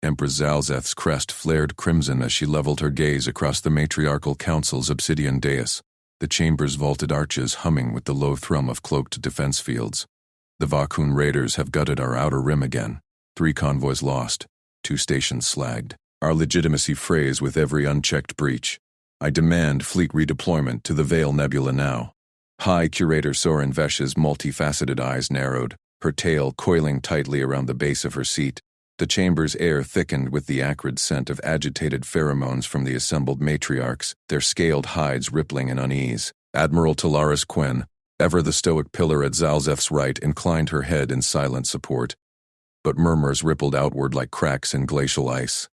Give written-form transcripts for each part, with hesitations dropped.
Empress Zalzeth's crest flared crimson as she leveled her gaze across the matriarchal council's obsidian dais, the chamber's vaulted arches humming with the low thrum of cloaked defense fields. The Vakun raiders have gutted our outer rim again. 3 convoys lost, 2 stations slagged. Our legitimacy frays with every unchecked breach. I demand fleet redeployment to the Veil Nebula now. High Curator Soren Vesh's multifaceted eyes narrowed, her tail coiling tightly around the base of her seat. The chamber's air thickened with the acrid scent of agitated pheromones from the assembled matriarchs, their scaled hides rippling in unease. Admiral Talaris Quen, ever the stoic pillar at Zalzeth's right, inclined her head in silent support. But murmurs rippled outward like cracks in glacial ice.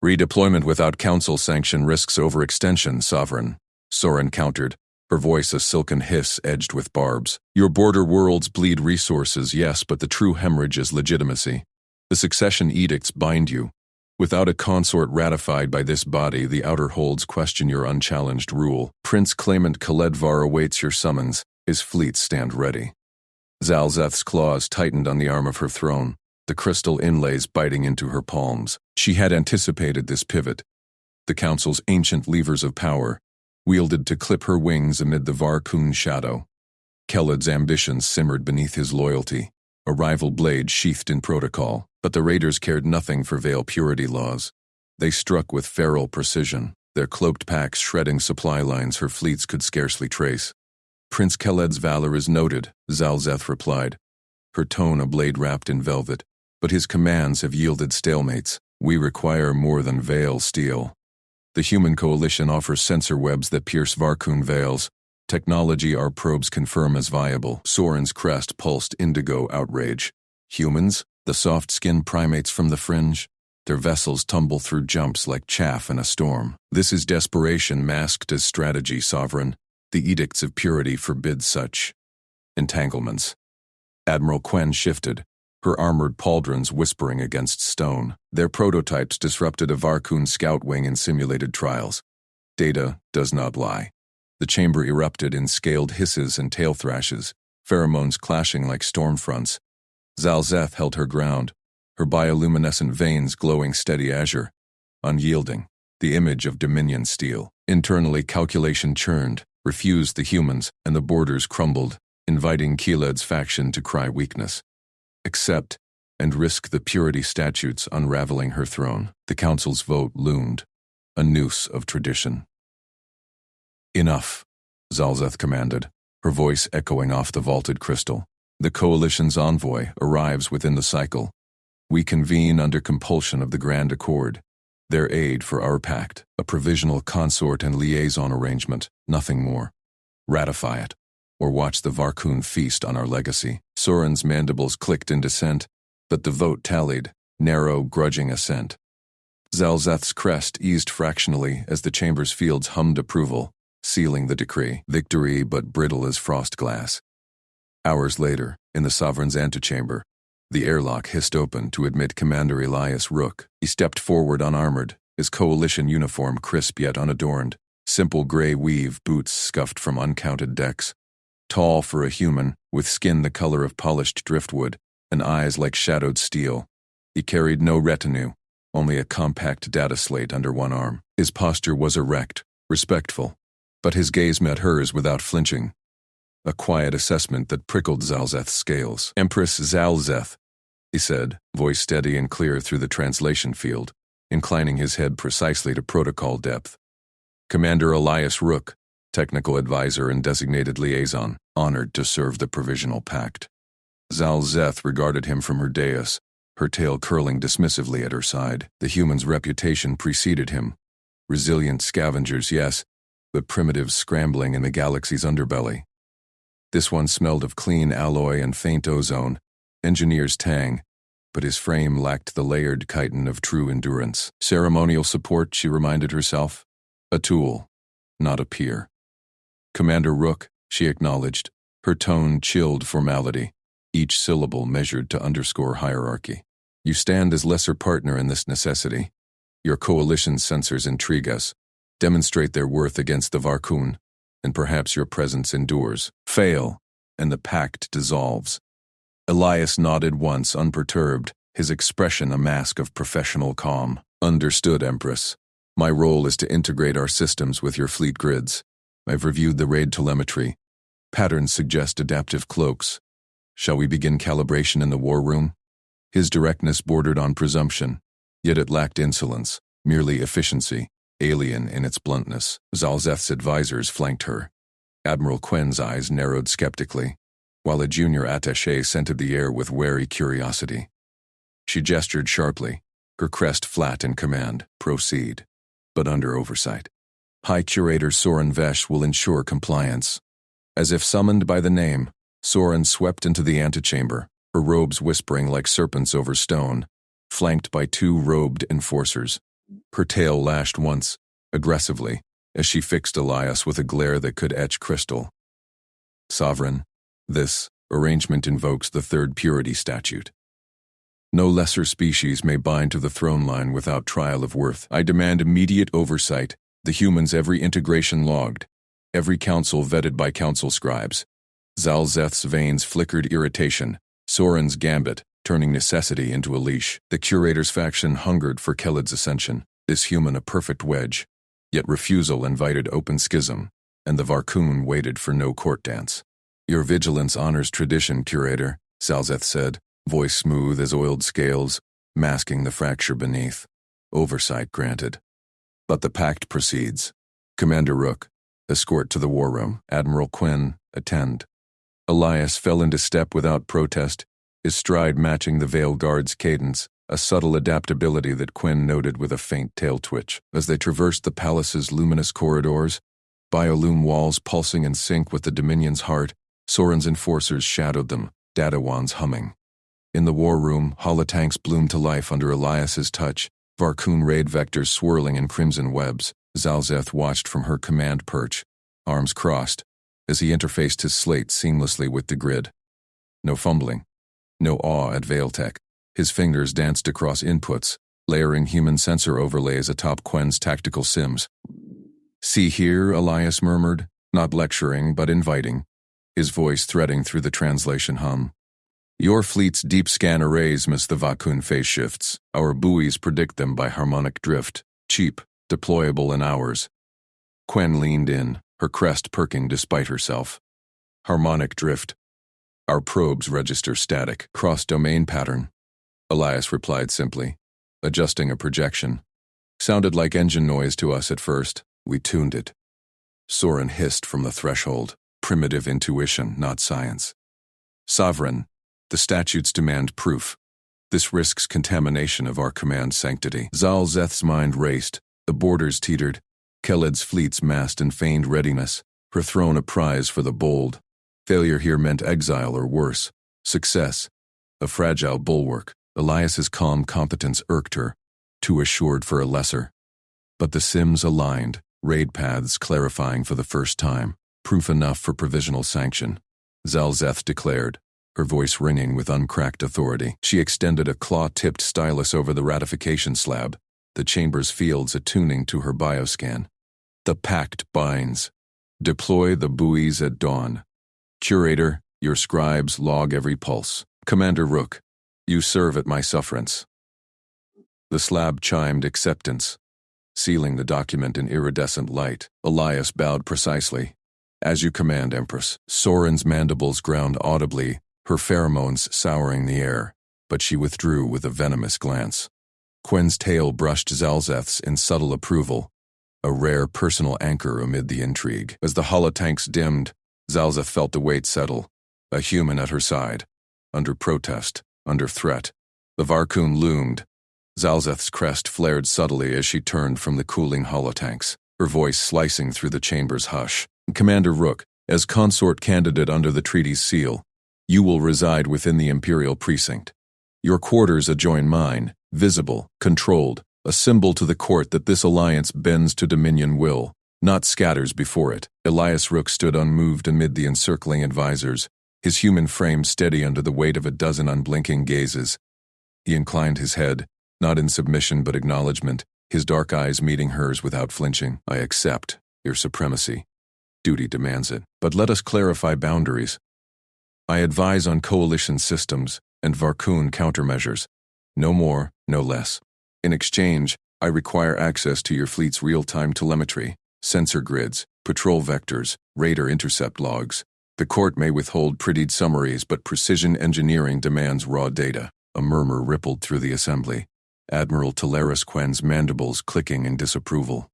Redeployment without council sanction risks overextension, Sovereign, Soren countered, her voice a silken hiss edged with barbs. Your border worlds bleed resources, yes, but the true hemorrhage is legitimacy. The succession edicts bind you. Without a consort ratified by this body, the outer holds question your unchallenged rule. Prince Claimant Khaledvar awaits your summons. His fleets stand ready. Zalzeth's claws tightened on the arm of her throne, the crystal inlays biting into her palms. She had anticipated this pivot. The council's ancient levers of power, wielded to clip her wings amid the Varkun shadow. Khaled's ambitions simmered beneath his loyalty, a rival blade sheathed in protocol, but the raiders cared nothing for Veil purity laws. They struck with feral precision, their cloaked packs shredding supply lines her fleets could scarcely trace. Prince Khaled's valor is noted, Zalzeth replied, her tone a blade wrapped in velvet, but his commands have yielded stalemates. We require more than Veil steel. The human coalition offers sensor webs that pierce Varkun veils, technology our probes confirm as viable. Soren's crest pulsed indigo outrage. Humans, the soft-skinned primates from the fringe, their vessels tumble through jumps like chaff in a storm. This is desperation masked as strategy, Sovereign. The edicts of purity forbid such entanglements. Admiral Quen shifted, her armored pauldrons whispering against stone. Their prototypes disrupted a Varkun scout wing in simulated trials. Data does not lie. The chamber erupted in scaled hisses and tail thrashes, pheromones clashing like storm fronts. Zalzeth held her ground, her bioluminescent veins glowing steady azure, unyielding, the image of Dominion steel. Internally, calculation churned, refused the humans, and the borders crumbled, inviting Khaled's faction to cry weakness. Accept, and risk the purity statutes unraveling her throne. The council's vote loomed, a noose of tradition. Enough, Zalzeth commanded, her voice echoing off the vaulted crystal. The coalition's envoy arrives within the cycle. We convene under compulsion of the Grand Accord. Their aid for our pact, a provisional consort and liaison arrangement, nothing more. Ratify it, or watch the Varkun feast on our legacy. Soren's mandibles clicked in dissent, but the vote tallied, narrow, grudging assent. Zalzeth's crest eased fractionally as the chamber's fields hummed approval, sealing the decree. Victory but brittle as frost glass. Hours later, in the Sovereign's antechamber, the airlock hissed open to admit Commander Elias Rook. He stepped forward unarmored, his coalition uniform crisp yet unadorned, simple gray weave boots scuffed from uncounted decks. Tall for a human, with skin the color of polished driftwood, and eyes like shadowed steel. He carried no retinue, only a compact data slate under one arm. His posture was erect, respectful, but his gaze met hers without flinching. A quiet assessment that prickled Zalzeth's scales. Empress Zalzeth, he said, voice steady and clear through the translation field, inclining his head precisely to protocol depth. Commander Elias Rook, technical advisor and designated liaison, honored to serve the provisional pact. Zalzeth regarded him from her dais, her tail curling dismissively at her side. The human's reputation preceded him. Resilient scavengers, yes, but primitives scrambling in the galaxy's underbelly. This one smelled of clean alloy and faint ozone, engineer's tang, but his frame lacked the layered chitin of true endurance. Ceremonial support, she reminded herself. A tool, not a peer. Commander Rook, she acknowledged, her tone chilled formality, each syllable measured to underscore hierarchy. You stand as lesser partner in this necessity. Your coalition's censors intrigue us, demonstrate their worth against the Varkun, and perhaps your presence endures. Fail, and the pact dissolves. Elias nodded once, unperturbed, his expression a mask of professional calm. Understood, Empress. My role is to integrate our systems with your fleet grids. I've reviewed the raid telemetry. Patterns suggest adaptive cloaks. Shall we begin calibration in the war room? His directness bordered on presumption, yet it lacked insolence, merely efficiency, alien in its bluntness. Zalzeth's advisors flanked her. Admiral Quen's eyes narrowed skeptically, while a junior attaché scented the air with wary curiosity. She gestured sharply, her crest flat in command. Proceed, but under oversight. High Curator Soren Vesh will ensure compliance. As if summoned by the name, Soren swept into the antechamber, her robes whispering like serpents over stone, flanked by 2 robed enforcers. Her tail lashed once, aggressively, as she fixed Elias with a glare that could etch crystal. Sovereign, this arrangement invokes the Third Purity Statute. No lesser species may bind to the throne line without trial of worth. I demand immediate oversight, the humans' every integration logged, every council vetted by council scribes. Zalzeth's veins flickered irritation, Soren's gambit, turning necessity into a leash. The curator's faction hungered for Kelid's ascension, this human a perfect wedge, yet refusal invited open schism, and the Varkun waited for no court dance. Your vigilance honors tradition, Curator, Zalzeth said, voice smooth as oiled scales, masking the fracture beneath. Oversight granted. But the pact proceeds. Commander Rook, escort to the war room. Admiral Quinn, attend. Elias fell into step without protest, his stride matching the Veil Guard's cadence, a subtle adaptability that Quinn noted with a faint tail twitch. As they traversed the palace's luminous corridors, biolume walls pulsing in sync with the Dominion's heart, Soren's enforcers shadowed them, data wands humming. In the war room, holotanks bloomed to life under Elias's touch, Varkun raid vectors swirling in crimson webs. Zalzeth watched from her command perch, arms crossed, as he interfaced his slate seamlessly with the grid. No fumbling, no awe at Veiltech. His fingers danced across inputs, layering human sensor overlays atop Quen's tactical sims. See here, Elias murmured, not lecturing but inviting, his voice threading through the translation hum. Your fleet's deep scan arrays miss the Vakun phase shifts. Our buoys predict them by harmonic drift, cheap, deployable in hours. Quen leaned in, her crest perking despite herself. Harmonic drift. Our probes register static, cross-domain pattern. Elias replied simply, adjusting a projection. Sounded like engine noise to us at first. We tuned it. Soren hissed from the threshold. Primitive intuition, not science. Sovereign, the statutes demand proof. This risks contamination of our command sanctity. Zalzeth's mind raced. The borders teetered. Kelid's fleets massed in feigned readiness, her throne a prize for the bold. Failure here meant exile or worse. Success, a fragile bulwark. Elias's calm competence irked her, too assured for a lesser. But the sims aligned, raid paths clarifying for the first time, proof enough for provisional sanction. Zalzeth declared, her voice ringing with uncracked authority. She extended a claw-tipped stylus over the ratification slab, the chamber's fields attuning to her bioscan. The pact binds. Deploy the buoys at dawn. Curator, your scribes log every pulse. Commander Rook, you serve at my sufferance. The slab chimed acceptance, sealing the document in iridescent light. Elias bowed precisely. As you command, Empress. Soren's mandibles ground audibly, her pheromones souring the air, but she withdrew with a venomous glance. Quen's tail brushed Zalzeth's in subtle approval, a rare personal anchor amid the intrigue. As the holotanks dimmed, Zalzeth felt the weight settle, a human at her side. Under protest, under threat, the Varkun loomed. Zalzeth's crest flared subtly as she turned from the cooling holotanks, her voice slicing through the chamber's hush. Commander Rook, as consort candidate under the treaty's seal, you will reside within the Imperial precinct. Your quarters adjoin mine, visible, controlled, a symbol to the court that this alliance bends to Dominion will, not scatters before it. Elias Rook stood unmoved amid the encircling advisors, his human frame steady under the weight of a dozen unblinking gazes. He inclined his head, not in submission but acknowledgement, his dark eyes meeting hers without flinching. I accept your supremacy. Duty demands it. But let us clarify boundaries. I advise on coalition systems and Varkun countermeasures. No more, no less. In exchange, I require access to your fleet's real-time telemetry, sensor grids, patrol vectors, radar intercept logs. The court may withhold prettied summaries, but precision engineering demands raw data. A murmur rippled through the assembly. Admiral Talaris Quen's mandibles clicking in disapproval.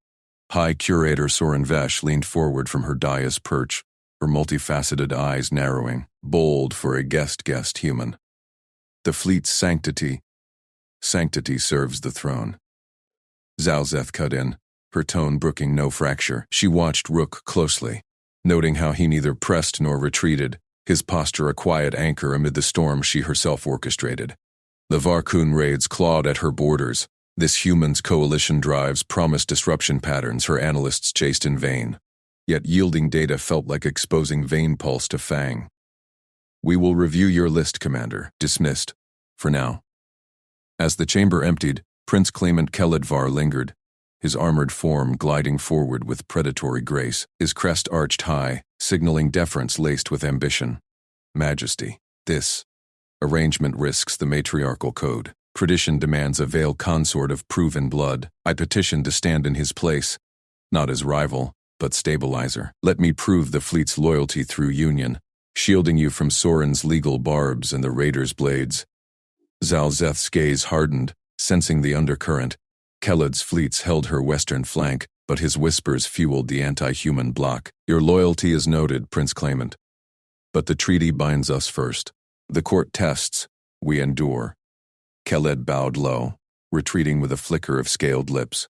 High Curator Soren Vesh leaned forward from her dais perch, her multifaceted eyes narrowing, bold for a guest human. The fleet's sanctity serves the throne. Zalzeth cut in, her tone brooking no fracture. She watched Rook closely, noting how he neither pressed nor retreated, his posture a quiet anchor amid the storm she herself orchestrated. The Varkun raids clawed at her borders. This humans coalition drives promised disruption patterns her analysts chased in vain. Yet yielding data felt like exposing vein pulse to Fang. We will review your list, Commander. Dismissed. For now. As the chamber emptied, Prince Clement Keledvar lingered, his armored form gliding forward with predatory grace, his crest arched high, signaling deference laced with ambition. Majesty. This arrangement risks the matriarchal code. Tradition demands a veil consort of proven blood. I petition to stand in his place, not as rival, but stabilizer. Let me prove the fleet's loyalty through union, shielding you from Soren's legal barbs and the raiders' blades. Zalzeth's gaze hardened, sensing the undercurrent. Keled's fleets held her western flank, but his whispers fueled the anti-human bloc. Your loyalty is noted, Prince Clement. But the treaty binds us first. The court tests, we endure. Keled bowed low, retreating with a flicker of scaled lips.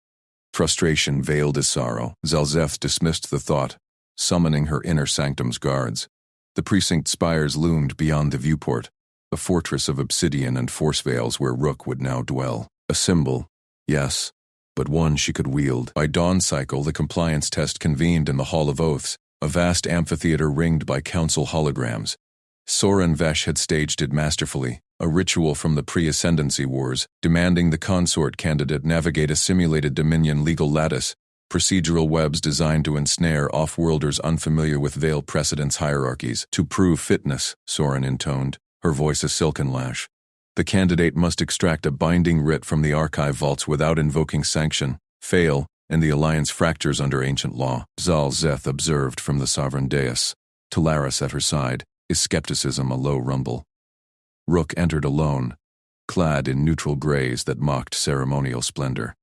Frustration veiled as sorrow. Zalzeth dismissed the thought, summoning her inner sanctum's guards. The precinct spires loomed beyond the viewport, a fortress of obsidian and force veils where Rook would now dwell. A symbol, yes, but one she could wield. By dawn cycle, the compliance test convened in the Hall of Oaths, a vast amphitheater ringed by council holograms. Soren Vesh had staged it masterfully, a ritual from the pre-ascendancy wars, demanding the consort candidate navigate a simulated Dominion legal lattice, procedural webs designed to ensnare off-worlders unfamiliar with veil precedence hierarchies. To prove fitness, Soren intoned, her voice a silken lash. The candidate must extract a binding writ from the archive vaults without invoking sanction, fail, and the alliance fractures under ancient law. Zalzeth observed from the sovereign dais, Talaris at her side, his skepticism a low rumble. Rook entered alone, clad in neutral grays that mocked ceremonial splendor.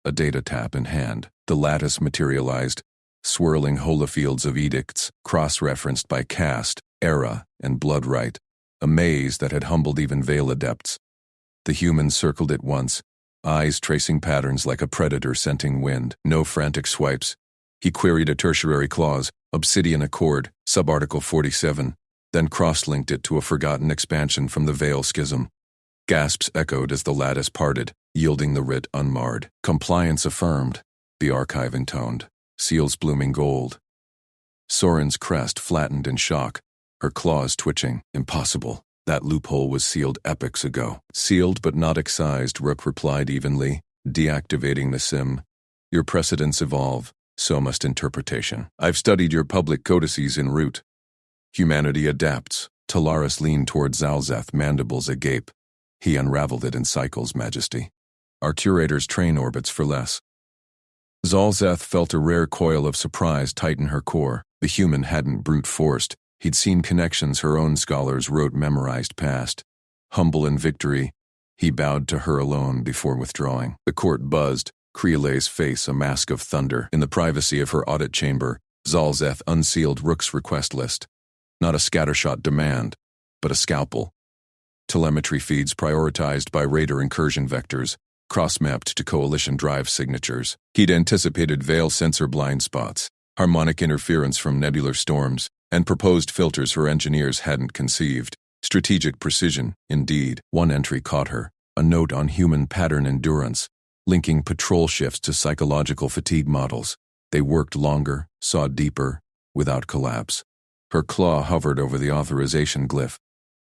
A data tap in hand, the lattice materialized, swirling holofields of edicts, cross-referenced by caste, era, and blood right, a maze that had humbled even Veil adepts. The human circled it once, eyes tracing patterns like a predator scenting wind. No frantic swipes. He queried a tertiary clause, Obsidian Accord, subarticle 47, then cross-linked it to a forgotten expansion from the Veil Schism. Gasps echoed as the lattice parted, yielding the writ unmarred. Compliance affirmed, the archive intoned, seals blooming gold. Soren's crest flattened in shock, her claws twitching. Impossible. That loophole was sealed epochs ago. Sealed but not excised, Rook replied evenly, deactivating the sim. Your precedents evolve, so must interpretation. I've studied your public codices en route. Humanity adapts. Talaris leaned toward Zalzeth, mandibles agape. He unraveled it in cycles, Majesty. Our curators train orbits for less. Zalzeth felt a rare coil of surprise tighten her core. The human hadn't brute forced. He'd seen connections her own scholars wrote memorized past. Humble in victory, he bowed to her alone before withdrawing. The court buzzed, Creole's face a mask of thunder. In the privacy of her audit chamber, Zalzeth unsealed Rook's request list. Not a scattershot demand, but a scalpel. Telemetry feeds prioritized by radar incursion vectors, cross-mapped to coalition drive signatures. He'd anticipated Veil sensor blind spots, harmonic interference from nebular storms, and proposed filters her engineers hadn't conceived. Strategic precision, indeed. One entry caught her, a note on human pattern endurance, linking patrol shifts to psychological fatigue models. They worked longer, saw deeper, without collapse. Her claw hovered over the authorization glyph.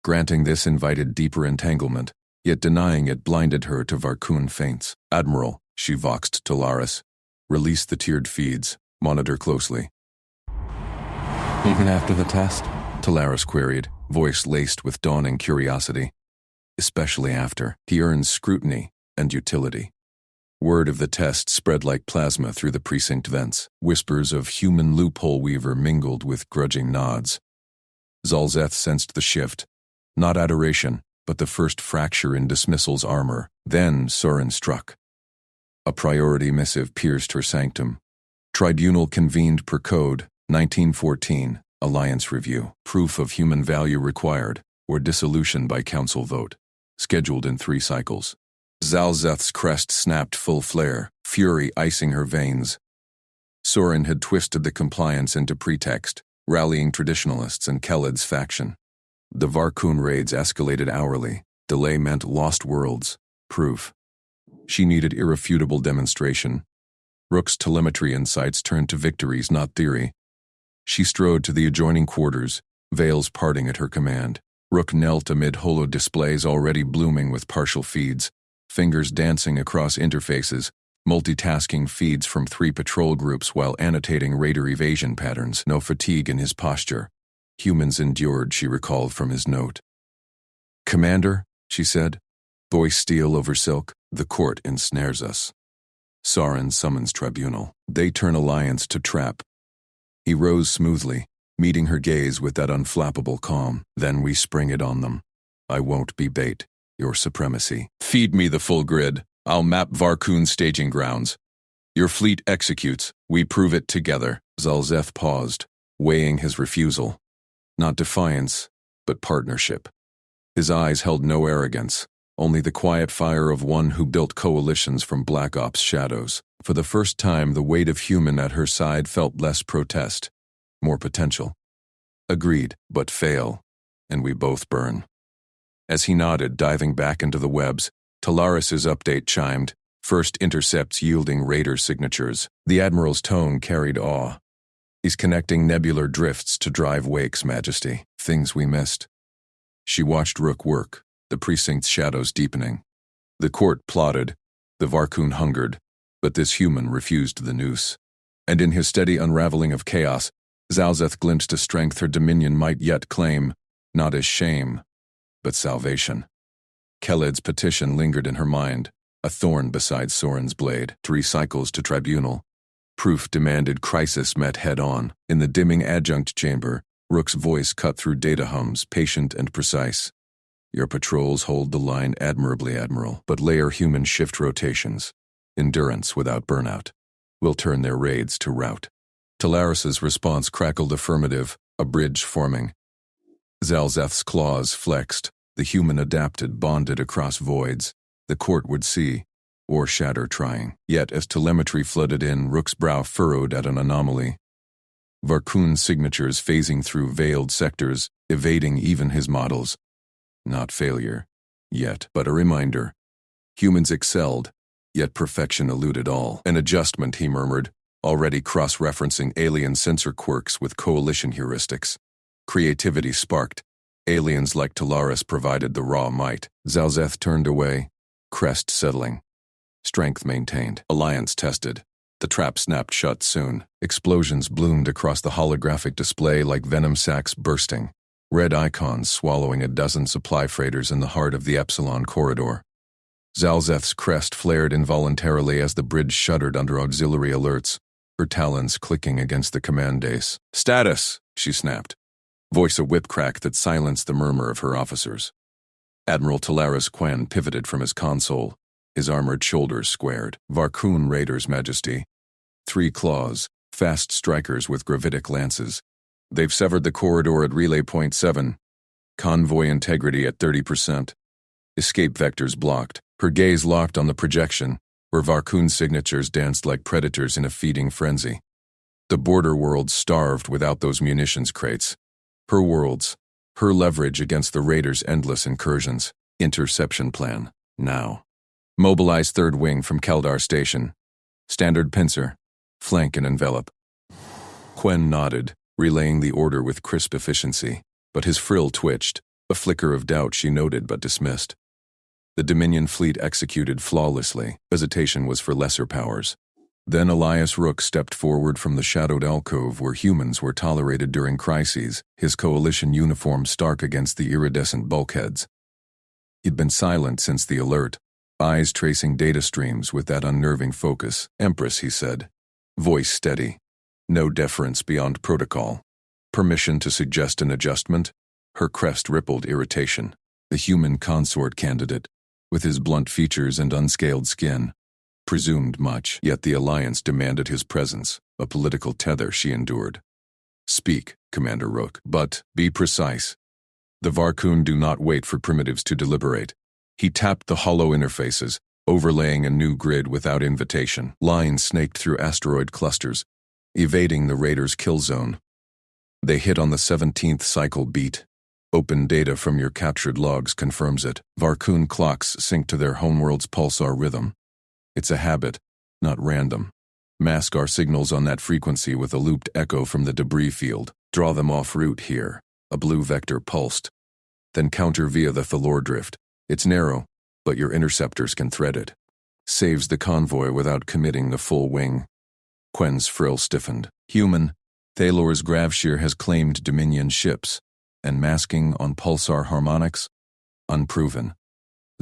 Granting this invited deeper entanglement, yet denying it blinded her to Varkun feints. Admiral, she voxed Talaris. Release the tiered feeds. Monitor closely. Even after the test? Talaris queried, voice laced with dawning curiosity. especially after he earns scrutiny and utility. Word of the test spread like plasma through the precinct vents. Whispers of human loophole weaver mingled with grudging nods. Zalzeth sensed the shift, not adoration, but the first fracture in dismissal's armor. Then Soren struck. A priority missive pierced her sanctum. Tribunal convened per code, 1914, Alliance Review. Proof of human value required, or dissolution by council vote. Scheduled in 3 cycles. Zalzeth's crest snapped full flare, fury icing her veins. Soren had twisted the compliance into pretext, rallying traditionalists and Kelled's faction. The Varkun raids escalated hourly. Delay meant lost worlds. Proof. She needed irrefutable demonstration. Rook's telemetry insights turned to victories, not theory. She strode to the adjoining quarters, veils parting at her command. Rook knelt amid holo displays already blooming with partial feeds, fingers dancing across interfaces, multitasking feeds from 3 patrol groups while annotating raider evasion patterns. No fatigue in his posture. Humans endured, she recalled from his note. "Commander," she said, voice steel over silk, "the court ensnares us. Soren summons tribunal. They turn alliance to trap." He rose smoothly, meeting her gaze with that unflappable calm. "Then we spring it on them. I won't be bait. Your supremacy. Feed me the full grid. I'll map Varkun's staging grounds. Your fleet executes. We prove it together." Zalzeth paused, weighing his refusal. Not defiance, but partnership. His eyes held no arrogance, only the quiet fire of one who built coalitions from Black Ops shadows. For the first time, the weight of human at her side felt less protest, more potential. "Agreed, but fail, and we both burn." As he nodded, diving back into the webs, Talaris's update chimed, first intercepts yielding raider signatures. The Admiral's tone carried awe. "He's connecting nebular drifts to drive wakes, Majesty. Things we missed." She watched Rook work, the precinct's shadows deepening. The court plotted, the Varkun hungered, but this human refused the noose. And in his steady unraveling of chaos, Zalzeth glimpsed a strength her dominion might yet claim, not as shame, but salvation. Kelled's petition lingered in her mind, a thorn beside Soren's blade. 3 cycles to tribunal. Proof demanded, crisis met head-on. In the dimming adjunct chamber, Rook's voice cut through data hums, patient and precise. "Your patrols hold the line admirably, Admiral, but layer human shift rotations. Endurance without burnout. We'll turn their raids to rout." Talaris's response crackled affirmative, a bridge forming. Zalzeth's claws flexed, the human adapted, bonded across voids. The court would see, or shatter trying. Yet as telemetry flooded in, Rook's brow furrowed at an anomaly. Varkun signatures phasing through veiled sectors, evading even his models. Not failure, yet, but a reminder. Humans excelled, yet perfection eluded all. An adjustment, he murmured, already cross-referencing alien sensor quirks with coalition heuristics. Creativity sparked. Aliens like Talaris provided the raw might. Zalzeth turned away, crest settling. Strength maintained. Alliance tested. The trap snapped shut soon. Explosions bloomed across the holographic display like venom sacs bursting. Red icons swallowing a dozen supply freighters in the heart of the Epsilon corridor. Zalzeth's crest flared involuntarily as the bridge shuddered under auxiliary alerts, her talons clicking against the command dais. "Status!" she snapped, voice a whip crack that silenced the murmur of her officers. Admiral Talaris Quen pivoted from his console, his armored shoulders squared. "Varkun Raiders, Majesty. 3 claws, fast strikers with gravitic lances. They've severed the corridor at Relay Point 7. Convoy integrity at 30%. Escape vectors blocked." Her gaze locked on the projection, where Varkun signatures danced like predators in a feeding frenzy. The border worlds starved without those munitions crates. Her worlds, her leverage against the Raiders' endless incursions. Interception plan, now. Mobilize 3rd Wing from Keldar Station. Standard pincer. Flank and envelop. Quen nodded, relaying the order with crisp efficiency, but his frill twitched, a flicker of doubt she noted but dismissed. The Dominion fleet executed flawlessly. Hesitation was for lesser powers. Then Elias Rook stepped forward from the shadowed alcove where humans were tolerated during crises, his coalition uniform stark against the iridescent bulkheads. He'd been silent since the alert, eyes tracing data streams with that unnerving focus. "Empress," he said, voice steady. No deference beyond protocol. Permission to suggest an adjustment? Her crest rippled irritation. The human consort candidate, with his blunt features and unscaled skin, presumed much, yet the Alliance demanded his presence, a political tether she endured. "Speak, Commander Rook, but be precise. The Varkun do not wait for primitives to deliberate." He tapped the hollow interfaces, overlaying a new grid without invitation. Lines snaked through asteroid clusters, evading the raiders' kill zone. They hit on the 17th cycle beat. Open data from your captured logs confirms it. Varkun clocks sync to their homeworld's pulsar rhythm. It's a habit, not random. Mask our signals on that frequency with a looped echo from the debris field. Draw them off route here. A blue vector pulsed. Then counter via the Thalor drift. It's narrow, but your interceptors can thread it. Saves the convoy without committing the full wing. Quen's frill stiffened. Human, Thalor's Gravshir has claimed Dominion ships, and masking on pulsar harmonics? Unproven.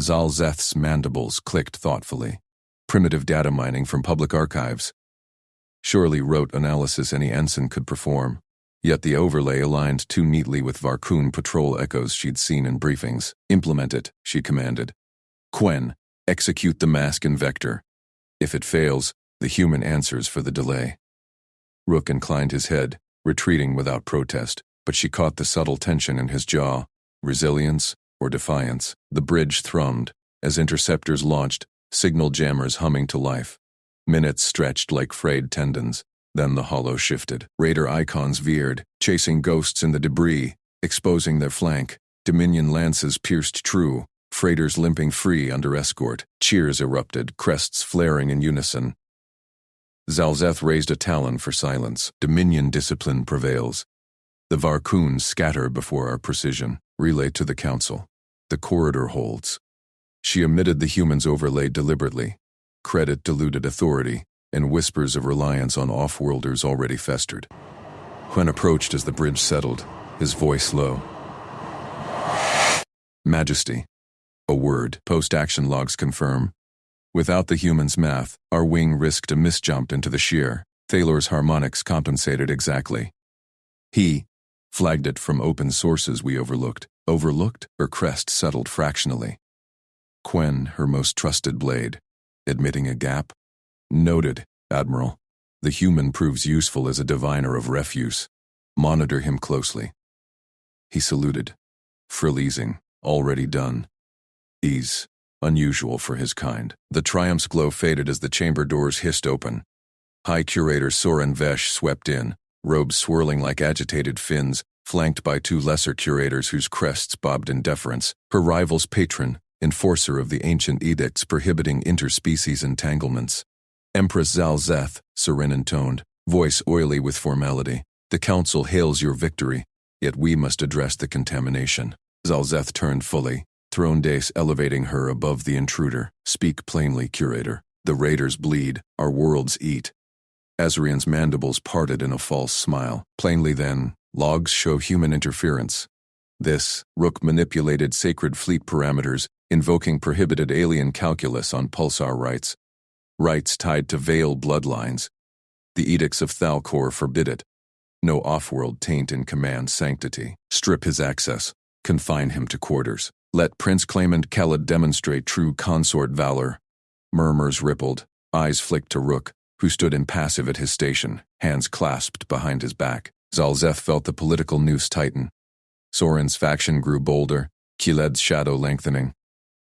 Zalzeth's mandibles clicked thoughtfully. Primitive data mining from public archives. Surely rote analysis any ensign could perform. Yet the overlay aligned too neatly with Varkun patrol echoes she'd seen in briefings. "Implement it," she commanded. "Quen, execute the mask and vector. If it fails, the human answers for the delay." Rook inclined his head, retreating without protest, but she caught the subtle tension in his jaw. Resilience or defiance? The bridge thrummed as interceptors launched, signal jammers humming to life. Minutes stretched like frayed tendons. Then the hollow shifted. Raider icons veered, chasing ghosts in the debris, exposing their flank. Dominion lances pierced true, freighters limping free under escort. Cheers erupted, crests flaring in unison. Zalzeth raised a talon for silence. Dominion discipline prevails. The Varkun scatter before our precision. Relay to the council. The corridor holds. She omitted the humans overlay deliberately. Credit diluted authority, and whispers of reliance on off-worlders already festered. Quen approached as the bridge settled, his voice low. "Majesty." A word. Post-action logs confirm. Without the human's math, our wing risked a misjump into the shear. Thalor's harmonics compensated exactly. He flagged it from open sources we overlooked. Overlooked? Her crest settled fractionally. Quen, her most trusted blade. Admitting a gap? Noted, Admiral. The human proves useful as a diviner of refuse. Monitor him closely. He saluted. Frill easing, already done. Ease, unusual for his kind. The Triumph's glow faded as the chamber doors hissed open. High Curator Soren Vesh swept in, robes swirling like agitated fins, flanked by two lesser curators whose crests bobbed in deference. Her rival's patron, enforcer of the ancient edicts prohibiting interspecies entanglements. Empress Zalzeth, Seren intoned, voice oily with formality. "The council hails your victory, yet we must address the contamination." Zalzeth turned fully, throne dais elevating her above the intruder. "Speak plainly, Curator. The raiders bleed, our worlds eat." Azrian's mandibles parted in a false smile. "Plainly then, logs show human interference. This, Rook manipulated sacred fleet parameters, invoking prohibited alien calculus on pulsar rights. Rights tied to Veil bloodlines. The edicts of Thalcor forbid it. No off-world taint in command sanctity. Strip his access. Confine him to quarters. Let Prince Claimant Khaled demonstrate true consort valor." Murmurs rippled. Eyes flicked to Rook, who stood impassive at his station, hands clasped behind his back. Zalzeth felt the political noose tighten. Soren's faction grew bolder, Khaled's shadow lengthening.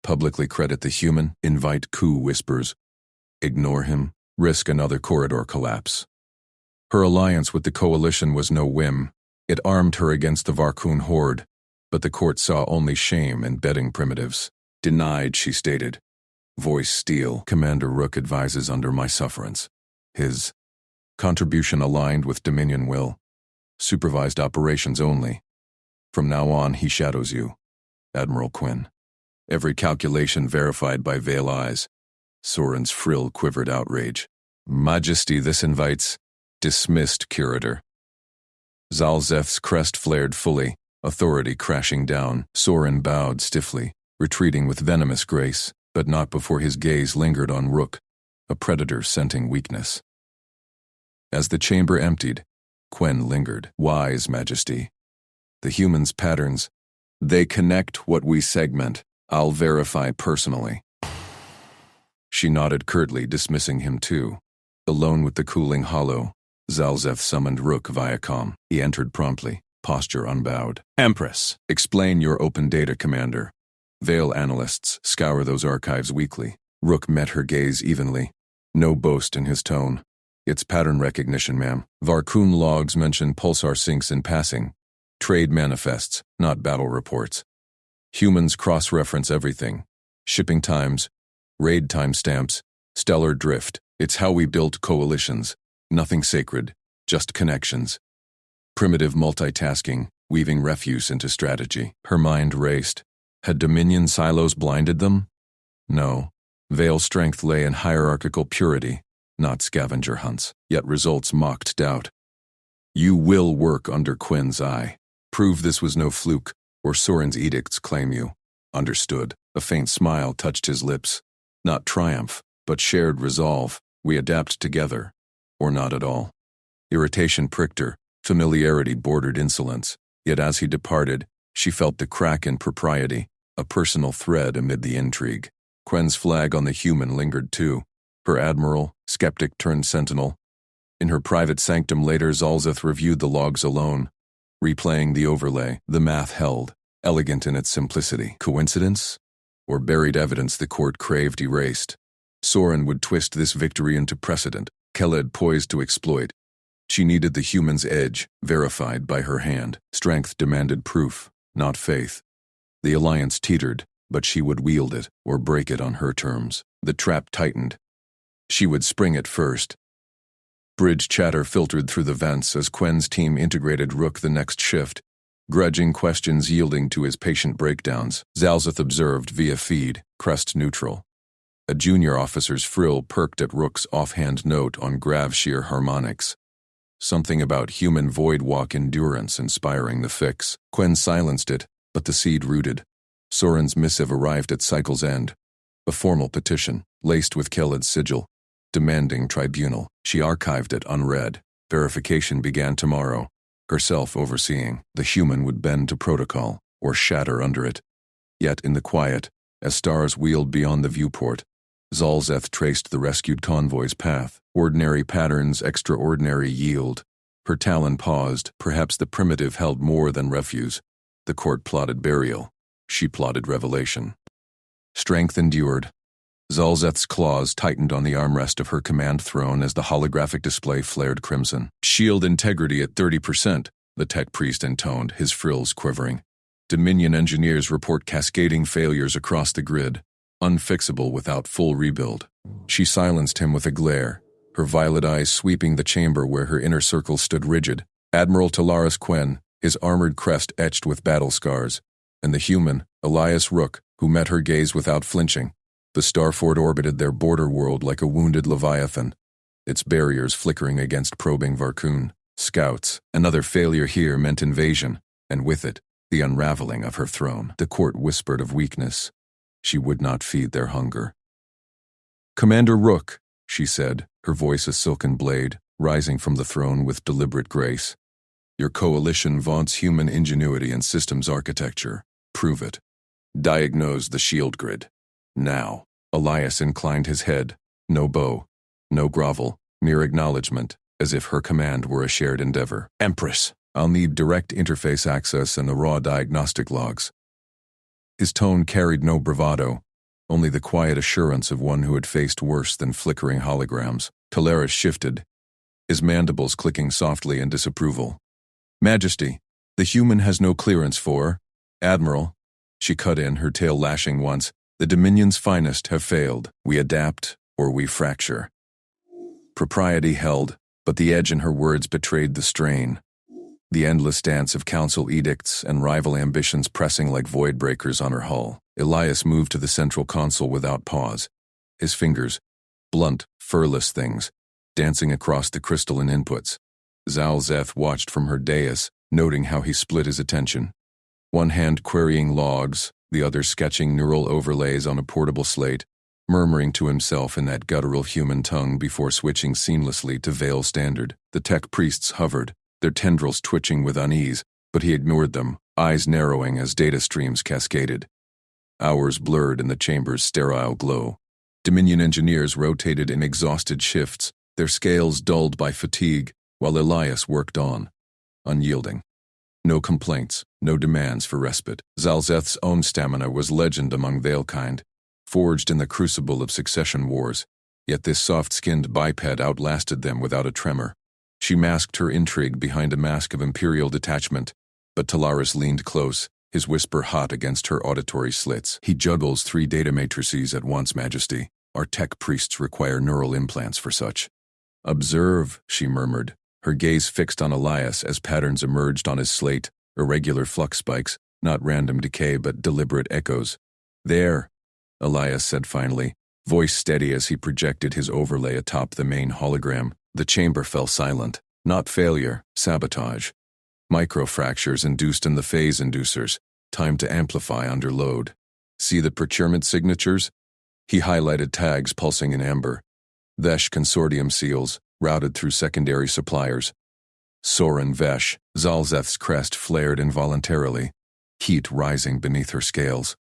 Publicly credit the human, invite coup whispers. Ignore him, risk another corridor collapse. Her alliance with the coalition was no whim. It armed her against the Varkun horde, but the court saw only shame in bedding primitives. "Denied," she stated. Voice steel. "Commander Rook advises under my sufferance. His contribution aligned with Dominion will. Supervised operations only. From now on, he shadows you, Admiral Quen. Every calculation verified by Veil eyes." Soren's frill quivered outrage. "Majesty, this invites..." "Dismissed, Curator." Zalzeth's crest flared fully, authority crashing down. Soren bowed stiffly. retreating with venomous grace, but not before his gaze lingered on Rook, a predator scenting weakness. As the chamber emptied, Quen lingered. Wise Majesty. The humans' patterns, they connect what we segment. I'll verify personally. She nodded curtly, dismissing him too. Alone with the cooling hollow, Zalzeth summoned Rook via comm. He entered promptly, posture unbowed. Empress, explain your open data, Commander. Veil analysts scour those archives weekly. Rook met her gaze evenly. No boast in his tone. It's pattern recognition, ma'am. Varkun logs mention pulsar sinks in passing. Trade manifests, not battle reports. Humans cross-reference everything. Shipping times, raid timestamps, stellar drift. It's how we built coalitions. Nothing sacred, just connections. Primitive multitasking, weaving refuse into strategy. Her mind raced. Had Dominion silos blinded them? No. Veil strength lay in hierarchical purity, not scavenger hunts, yet results mocked doubt. You will work under Quen's eye. Prove this was no fluke, or Soren's edicts claim you. Understood. A faint smile touched his lips. Not triumph, but shared resolve. We adapt together, or not at all. Irritation pricked her, familiarity bordered insolence, yet as he departed, she felt the crack in propriety, a personal thread amid the intrigue. Quen's flag on the human lingered too. Her admiral, skeptic turned sentinel. In her private sanctum later, Zalzeth reviewed the logs alone, replaying the overlay. The math held, elegant in its simplicity. Coincidence? Or buried evidence the court craved erased? Soren would twist this victory into precedent, Keled poised to exploit. She needed the human's edge, verified by her hand. Strength demanded proof, not faith. The alliance teetered, but she would wield it, or break it on her terms. The trap tightened. She would spring it first. Bridge chatter filtered through the vents as Quen's team integrated Rook the next shift, grudging questions yielding to his patient breakdowns. Zalzeth observed via feed, crest neutral. A junior officer's frill perked at Rook's offhand note on grav shear harmonics. Something about human void walk endurance inspiring the fix. Quen silenced it, but the seed rooted. Soren's missive arrived at cycle's end. A formal petition, laced with Keled's sigil, demanding tribunal. She archived it unread. Verification began tomorrow, herself overseeing. The human would bend to protocol, or shatter under it. Yet in the quiet, as stars wheeled beyond the viewport, Zalzeth traced the rescued convoy's path. Ordinary patterns, extraordinary yield. Her talon paused. Perhaps the primitive held more than refuse. The court plotted burial. She plotted revelation. Strength endured. Zalzeth's claws tightened on the armrest of her command throne as the holographic display flared crimson. Shield integrity at 30%, the tech priest intoned, his frills quivering. Dominion engineers report cascading failures across the grid, unfixable without full rebuild. She silenced him with a glare, her violet eyes sweeping the chamber where her inner circle stood rigid. Admiral Talaris Quen, his armored crest etched with battle scars, and the human, Elias Rook, who met her gaze without flinching. The starfort orbited their border world like a wounded leviathan, its barriers flickering against probing Varkun. Scouts, another failure here meant invasion, and with it, the unraveling of her throne. The court whispered of weakness. She would not feed their hunger. Commander Rook, she said, her voice a silken blade, rising from the throne with deliberate grace. Your coalition vaunts human ingenuity and systems architecture. Prove it. Diagnose the shield grid. Now. Elias inclined his head. No bow, no grovel, mere acknowledgement, as if her command were a shared endeavor. Empress, I'll need direct interface access and the raw diagnostic logs. His tone carried no bravado, only the quiet assurance of one who had faced worse than flickering holograms. Talaris shifted, his mandibles clicking softly in disapproval. Majesty, the human has no clearance for... Admiral, she cut in, her tail lashing once, the Dominion's finest have failed. We adapt, or we fracture. Propriety held, but the edge in her words betrayed the strain. The endless dance of council edicts and rival ambitions pressing like void breakers on her hull. Elias moved to the central console without pause, his fingers, blunt, furless things, dancing across the crystalline inputs. Zalzeth watched from her dais, noting how he split his attention. One hand querying logs, the other sketching neural overlays on a portable slate, murmuring to himself in that guttural human tongue before switching seamlessly to Veil Standard. The tech priests hovered, their tendrils twitching with unease, but he ignored them, eyes narrowing as data streams cascaded. Hours blurred in the chamber's sterile glow. Dominion engineers rotated in exhausted shifts, their scales dulled by fatigue, while Elias worked on, unyielding. No complaints, no demands for respite. Zalzeth's own stamina was legend among Veilkind, forged in the crucible of succession wars, yet this soft-skinned biped outlasted them without a tremor. She masked her intrigue behind a mask of imperial detachment, but Talaris leaned close, his whisper hot against her auditory slits. He juggles 3 data matrices at once, Majesty. Our tech priests require neural implants for such. Observe, she murmured, her gaze fixed on Elias as patterns emerged on his slate, irregular flux spikes, not random decay but deliberate echoes. There, Elias said finally, voice steady as he projected his overlay atop the main hologram. The chamber fell silent. Not failure, sabotage. Microfractures induced in the phase inducers, time to amplify under load. See the procurement signatures? He highlighted tags pulsing in amber. Vesh consortium seals, routed through secondary suppliers. Soren Vesh, Zalzeth's crest flared involuntarily, heat rising beneath her scales.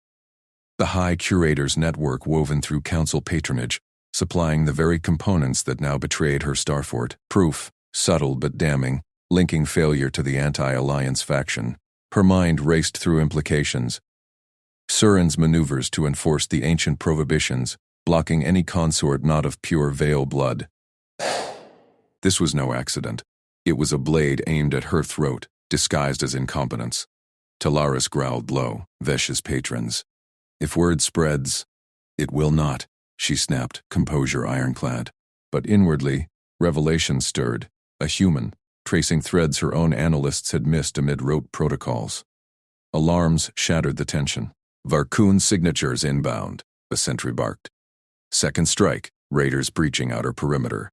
The High Curator's network woven through council patronage, supplying the very components that now betrayed her starfort. Proof, subtle but damning, linking failure to the anti-alliance faction. Her mind raced through implications. Surin's maneuvers to enforce the ancient prohibitions, blocking any consort not of pure Veil blood. This was no accident. It was a blade aimed at her throat, disguised as incompetence. Talaris growled low, Vesh's patrons. If word spreads, it will not, she snapped, composure ironclad. But inwardly, revelation stirred, a human, tracing threads her own analysts had missed amid rote protocols. Alarms shattered the tension. Varkoon signatures inbound, a sentry barked. Second strike, raiders breaching outer perimeter.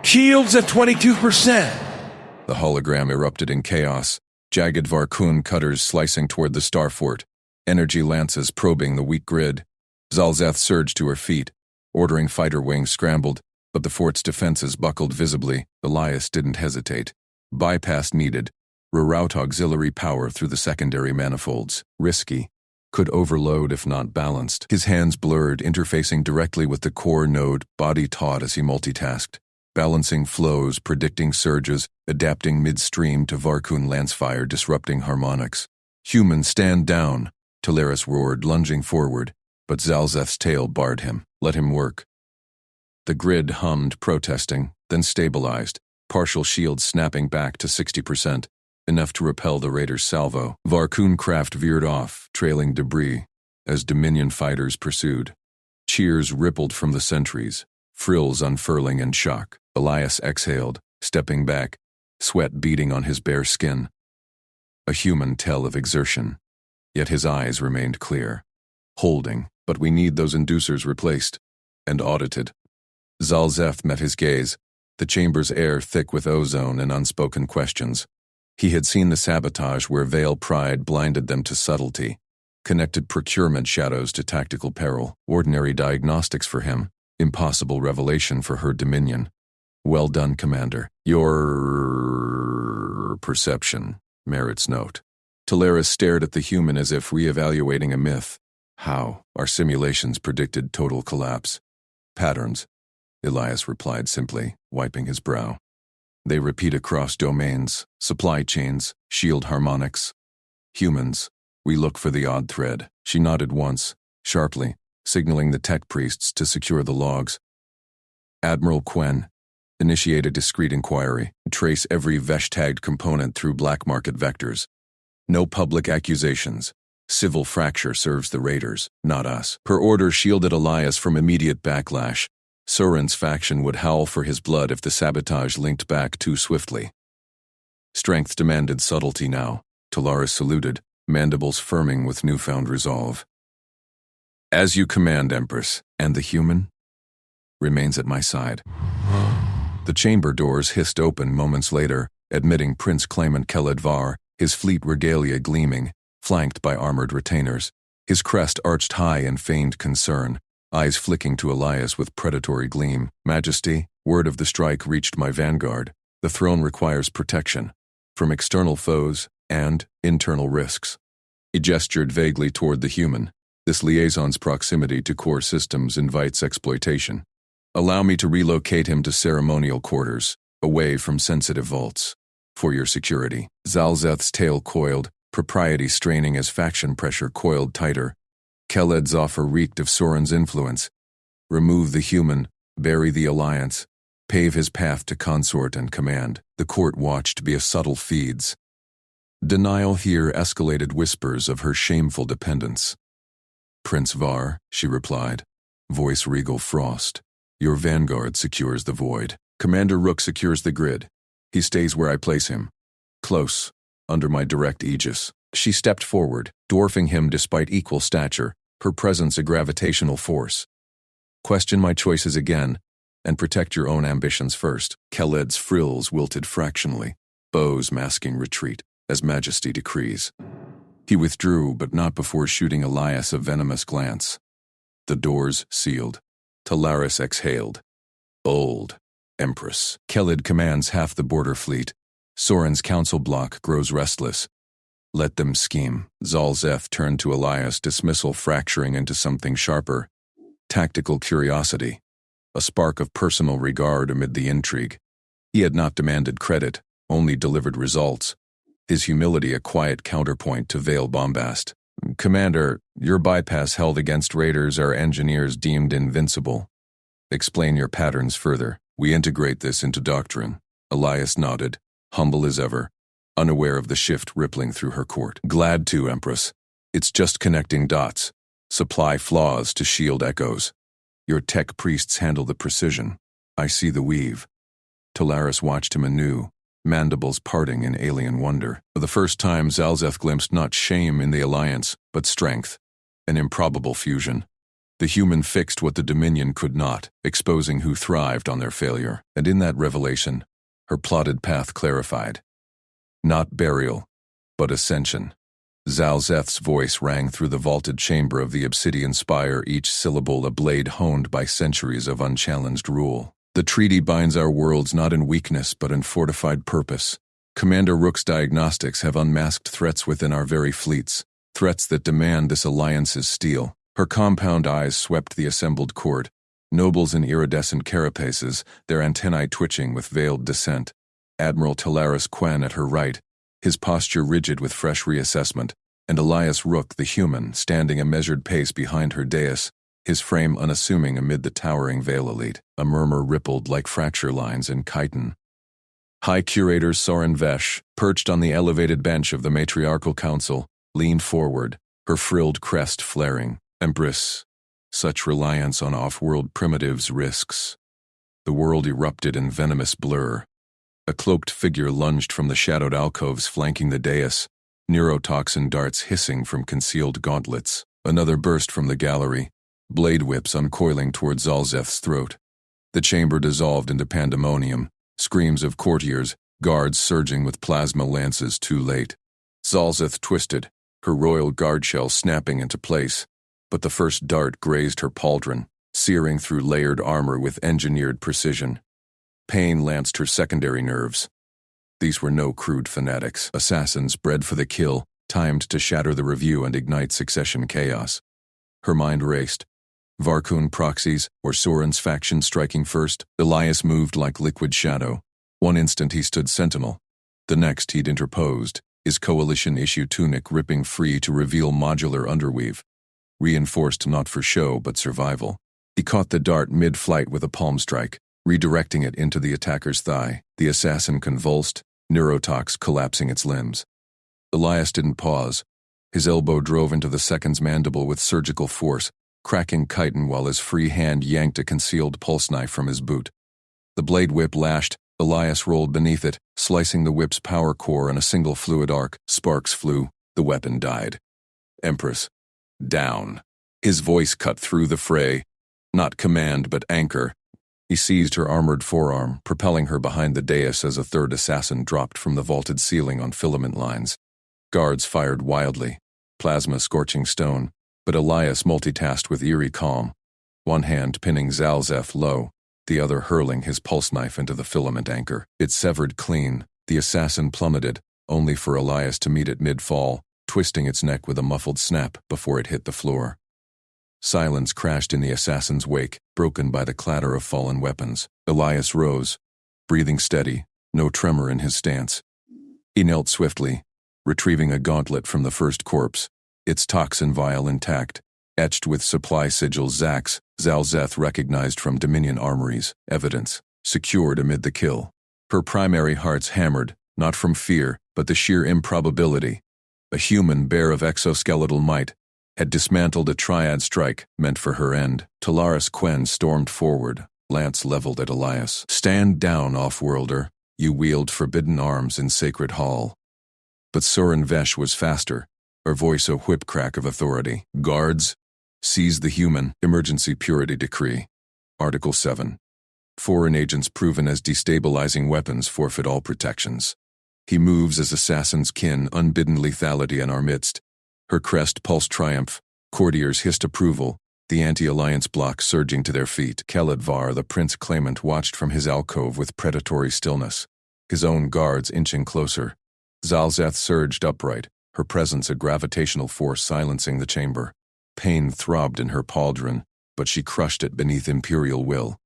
Shields at 22%. The hologram erupted in chaos, jagged Varkoon cutters slicing toward the starfort, energy lances probing the weak grid. Zalzeth surged to her feet, ordering fighter wings scrambled, but the fort's defenses buckled visibly. Elias didn't hesitate. Bypass needed. Reroute auxiliary power through the secondary manifolds. Risky. Could overload if not balanced. His hands blurred, interfacing directly with the core node, body taut as he multitasked. Balancing flows, predicting surges, adapting midstream to Varkoon lancefire, disrupting harmonics. Human, stand down, Talaris roared, lunging forward, but Zalzeth's tail barred him. Let him work. The grid hummed, protesting, then stabilized, partial shields snapping back to 60%, enough to repel the raider's salvo. Varkoon craft veered off, trailing debris, as Dominion fighters pursued. Cheers rippled from the sentries, frills unfurling in shock. Elias exhaled, stepping back, sweat beading on his bare skin. A human tell of exertion, yet his eyes remained clear. Holding, but we need those inducers replaced, and audited. Zalzeth met his gaze, the chamber's air thick with ozone and unspoken questions. He had seen the sabotage where Veil pride blinded them to subtlety, connected procurement shadows to tactical peril, ordinary diagnostics for him, impossible revelation for her Dominion. Well done, Commander. Your perception merits note. Talaris stared at the human as if re-evaluating a myth. How? Our simulations predicted total collapse. Patterns, Elias replied simply, wiping his brow. They repeat across domains, supply chains, shield harmonics. Humans, we look for the odd thread. She nodded once, sharply, signaling the tech priests to secure the logs. Admiral Quen, initiate a discreet inquiry, trace every Vesh-tagged component through black market vectors. No public accusations. Civil fracture serves the raiders, not us. Per order shielded Elias from immediate backlash. Soren's faction would howl for his blood if the sabotage linked back too swiftly. Strength demanded subtlety now. Talaris saluted, mandibles firming with newfound resolve. As you command, Empress, and the human remains at my side. The chamber doors hissed open moments later, admitting Prince Claimant Keledvar, his fleet regalia gleaming, flanked by armored retainers, his crest arched high in feigned concern, eyes flicking to Elias with predatory gleam. "Majesty, word of the strike reached my vanguard. The throne requires protection from external foes and internal risks." He gestured vaguely toward the human. "This liaison's proximity to core systems invites exploitation. Allow me to relocate him to ceremonial quarters, away from sensitive vaults. For your security." Zalzeth's tail coiled, propriety straining as faction pressure coiled tighter. Khaled's offer reeked of Soren's influence. Remove the human, bury the alliance, pave his path to consort and command. The court watched via subtle feeds. Denial here escalated whispers of her shameful dependence. "Prince Var," she replied, voice regal frost. "Your vanguard secures the void. Commander Rook secures the grid. He stays where I place him. Close, under my direct aegis." She stepped forward, dwarfing him despite equal stature, her presence a gravitational force. "Question my choices again, and protect your own ambitions first." Khaled's frills wilted fractionally, bows masking retreat, as Majesty decrees. He withdrew, but not before shooting Elias a venomous glance. The doors sealed. Talaris exhaled. "Old, Empress. Khaled commands half the border fleet. Soren's council block grows restless. Let them scheme." Zalzeth turned to Elias, dismissal fracturing into something sharper. Tactical curiosity. A spark of personal regard amid the intrigue. He had not demanded credit, only delivered results. His humility a quiet counterpoint to veil bombast. "Commander, your bypass held against raiders are engineers deemed invincible. Explain your patterns further. We integrate this into doctrine." Elias nodded, humble as ever, unaware of the shift rippling through her court. "Glad to, Empress. It's just connecting dots. Supply flaws to shield echoes. Your tech priests handle the precision. I see the weave." Talaris watched him anew, mandibles parting in alien wonder. For the first time, Zalzeth glimpsed not shame in the alliance, but strength, an improbable fusion. The human fixed what the Dominion could not, exposing who thrived on their failure. And in that revelation, her plotted path clarified. Not burial, but ascension. Zalzeth's voice rang through the vaulted chamber of the obsidian spire, each syllable a blade honed by centuries of unchallenged rule. "The treaty binds our worlds not in weakness but in fortified purpose. Commander Rook's diagnostics have unmasked threats within our very fleets, threats that demand this alliance's steel." Her compound eyes swept the assembled court, nobles in iridescent carapaces, their antennae twitching with veiled dissent. Admiral Talaris Quen at her right, his posture rigid with fresh reassessment, and Elias Rook, the human, standing a measured pace behind her dais, his frame unassuming amid the towering veil elite. A murmur rippled like fracture lines in chitin. High Curator Soren Vesh, perched on the elevated bench of the matriarchal council, leaned forward, her frilled crest flaring. "Empress, such reliance on off-world primitives risks." The world erupted in venomous blur. A cloaked figure lunged from the shadowed alcoves flanking the dais, neurotoxin darts hissing from concealed gauntlets. Another burst from the gallery, blade whips uncoiling toward Zalzeth's throat. The chamber dissolved into pandemonium, screams of courtiers, guards surging with plasma lances too late. Zalzeth twisted, her royal guard shell snapping into place, but the first dart grazed her pauldron, searing through layered armor with engineered precision. Pain lanced her secondary nerves. These were no crude fanatics, assassins bred for the kill, timed to shatter the review and ignite succession chaos. Her mind raced. Varkun proxies, or Soren's faction striking first? Elias moved like liquid shadow. One instant he stood sentinel. The next he'd interposed, his coalition-issue tunic ripping free to reveal modular underweave. Reinforced not for show but survival. He caught the dart mid-flight with a palm strike, redirecting it into the attacker's thigh. The assassin convulsed, neurotox collapsing its limbs. Elias didn't pause. His elbow drove into the second's mandible with surgical force, cracking chitin while his free hand yanked a concealed pulse knife from his boot. The blade whip lashed. Elias rolled beneath it, slicing the whip's power core in a single fluid arc. Sparks flew. The weapon died. Empress. Down. His voice cut through the fray. Not command, but anchor. He seized her armored forearm, propelling her behind the dais as a third assassin dropped from the vaulted ceiling on filament lines. Guards fired wildly. plasma scorching stone, but Elias multitasked with eerie calm, one hand pinning Zalzeth low, the other hurling his pulse knife into the filament anchor. It severed clean. The assassin plummeted, only for Elias to meet it mid-fall, twisting its neck with a muffled snap before it hit the floor. Silence crashed in the assassin's wake, broken by the clatter of fallen weapons. Elias rose, breathing steady, no tremor in his stance. He knelt swiftly, retrieving a gauntlet from the first corpse, its toxin vial intact, etched with supply sigil Zax, Zalzeth recognized from Dominion armories, evidence, secured amid the kill. Her primary hearts hammered, not from fear, but the sheer improbability. A human bare of exoskeletal might had dismantled a triad strike meant for her end. Talaris Quen stormed forward, lance leveled at Elias. "Stand down, off-worlder. You wield forbidden arms in sacred hall." But Soren Vesh was faster, her voice a whip crack of authority. "Guards, seize the human. Emergency purity decree. Article 7. Foreign agents proven as destabilizing weapons forfeit all protections. He moves as assassin's kin, unbidden lethality in our midst." Her crest pulsed triumph, courtiers hissed approval, the anti-alliance bloc surging to their feet. Keledvar, the prince claimant, watched from his alcove with predatory stillness, his own guards inching closer. Zalzeth surged upright, her presence a gravitational force silencing the chamber. Pain throbbed in her pauldron, but she crushed it beneath imperial will.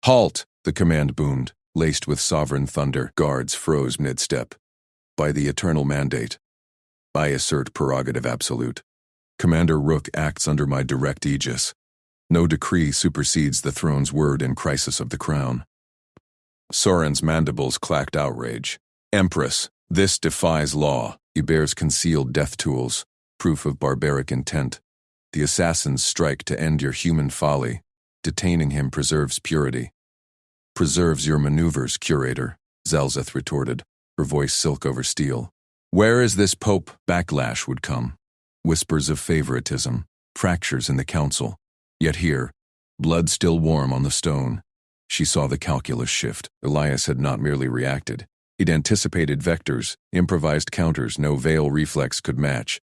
"Halt!" the command boomed, laced with sovereign thunder. Guards froze mid-step. "By the eternal mandate, I assert prerogative absolute. Commander Rook acts under my direct aegis. No decree supersedes the throne's word in crisis of the crown." Soren's mandibles clacked outrage. "Empress, this defies law." He bears concealed death tools, proof of barbaric intent. The assassin's strike to end your human folly. Detaining him preserves purity. "Preserves your maneuvers, curator," Zalzeth retorted, her voice silk over steel. "Where is this pope?" Backlash would come. Whispers of favoritism, fractures in the council. Yet here, blood still warm on the stone, she saw the calculus shift. Elias had not merely reacted. He'd anticipated vectors, improvised counters no veil reflex could match.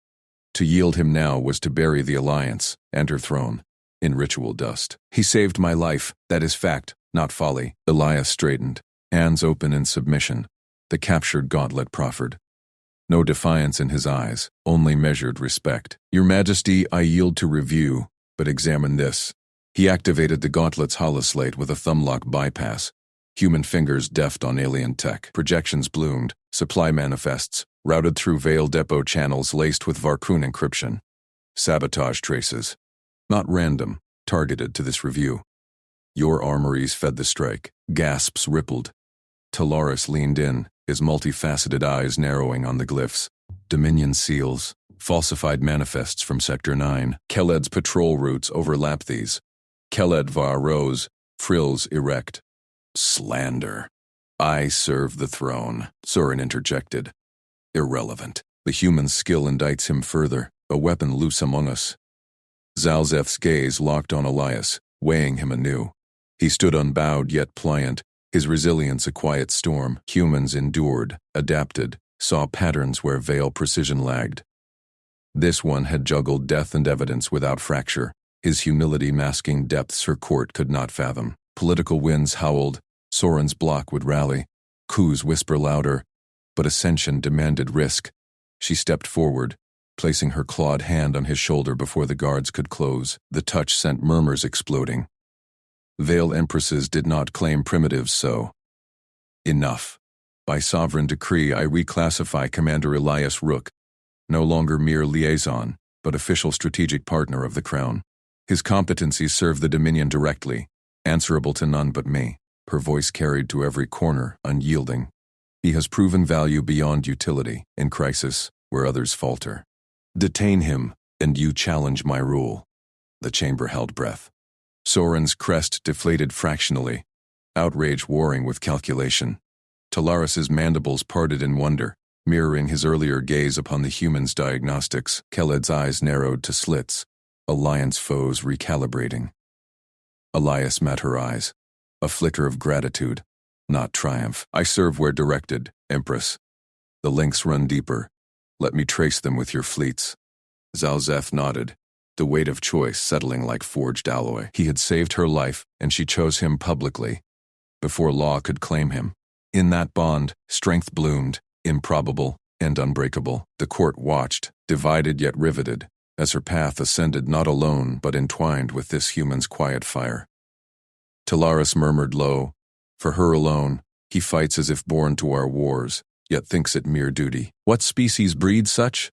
To yield him now was to bury the alliance and her throne in ritual dust. "He saved my life, that is fact, not folly." Elias straightened, hands open in submission, the captured gauntlet proffered. No defiance in his eyes, only measured respect. "Your Majesty, I yield to review, but examine this." He activated the gauntlet's holoslate with a thumblock bypass. Human fingers deft on alien tech. Projections bloomed, supply manifests, routed through Veil depot channels laced with Varkun encryption. Sabotage traces. Not random, targeted to this review. Your armories fed the strike. Gasps rippled. Talaris leaned in, his multifaceted eyes narrowing on the glyphs. Dominion seals, falsified manifests from Sector 9. Keled's patrol routes overlap these. Keledvar rose, frills erect. "Slander. I serve the throne," Soren interjected. "Irrelevant. The human skill indicts him further, a weapon loose among us." Zalzeth's gaze locked on Elias, weighing him anew. He stood unbowed yet pliant, his resilience a quiet storm. Humans endured, adapted, saw patterns where veil precision lagged. This one had juggled death and evidence without fracture, his humility masking depths her court could not fathom. Political winds howled, Soren's bloc would rally, coups whisper louder, but ascension demanded risk. She stepped forward, placing her clawed hand on his shoulder before the guards could close. The touch sent murmurs exploding. Veil empresses did not claim primitives so. "Enough. By sovereign decree I reclassify Commander Elias Rook, no longer mere liaison, but official strategic partner of the Crown. His competencies serve the Dominion directly, answerable to none but me." Her voice carried to every corner, unyielding. "He has proven value beyond utility, in crisis, where others falter. Detain him, and you challenge my rule." The chamber held breath. Soren's crest deflated fractionally, outrage warring with calculation. Talaris's mandibles parted in wonder, mirroring his earlier gaze upon the human's diagnostics. Keled's eyes narrowed to slits, alliance foes recalibrating. Elias met her eyes, a flicker of gratitude, not triumph. "I serve where directed, Empress. The links run deeper. Let me trace them with your fleets." Zalzeth nodded, the weight of choice settling like forged alloy. He had saved her life, and she chose him publicly, before law could claim him. In that bond, strength bloomed, improbable and unbreakable. The court watched, divided yet riveted, as her path ascended not alone but entwined with this human's quiet fire. Talaris murmured low, "For her alone, he fights as if born to our wars, yet thinks it mere duty." "What species breeds such?"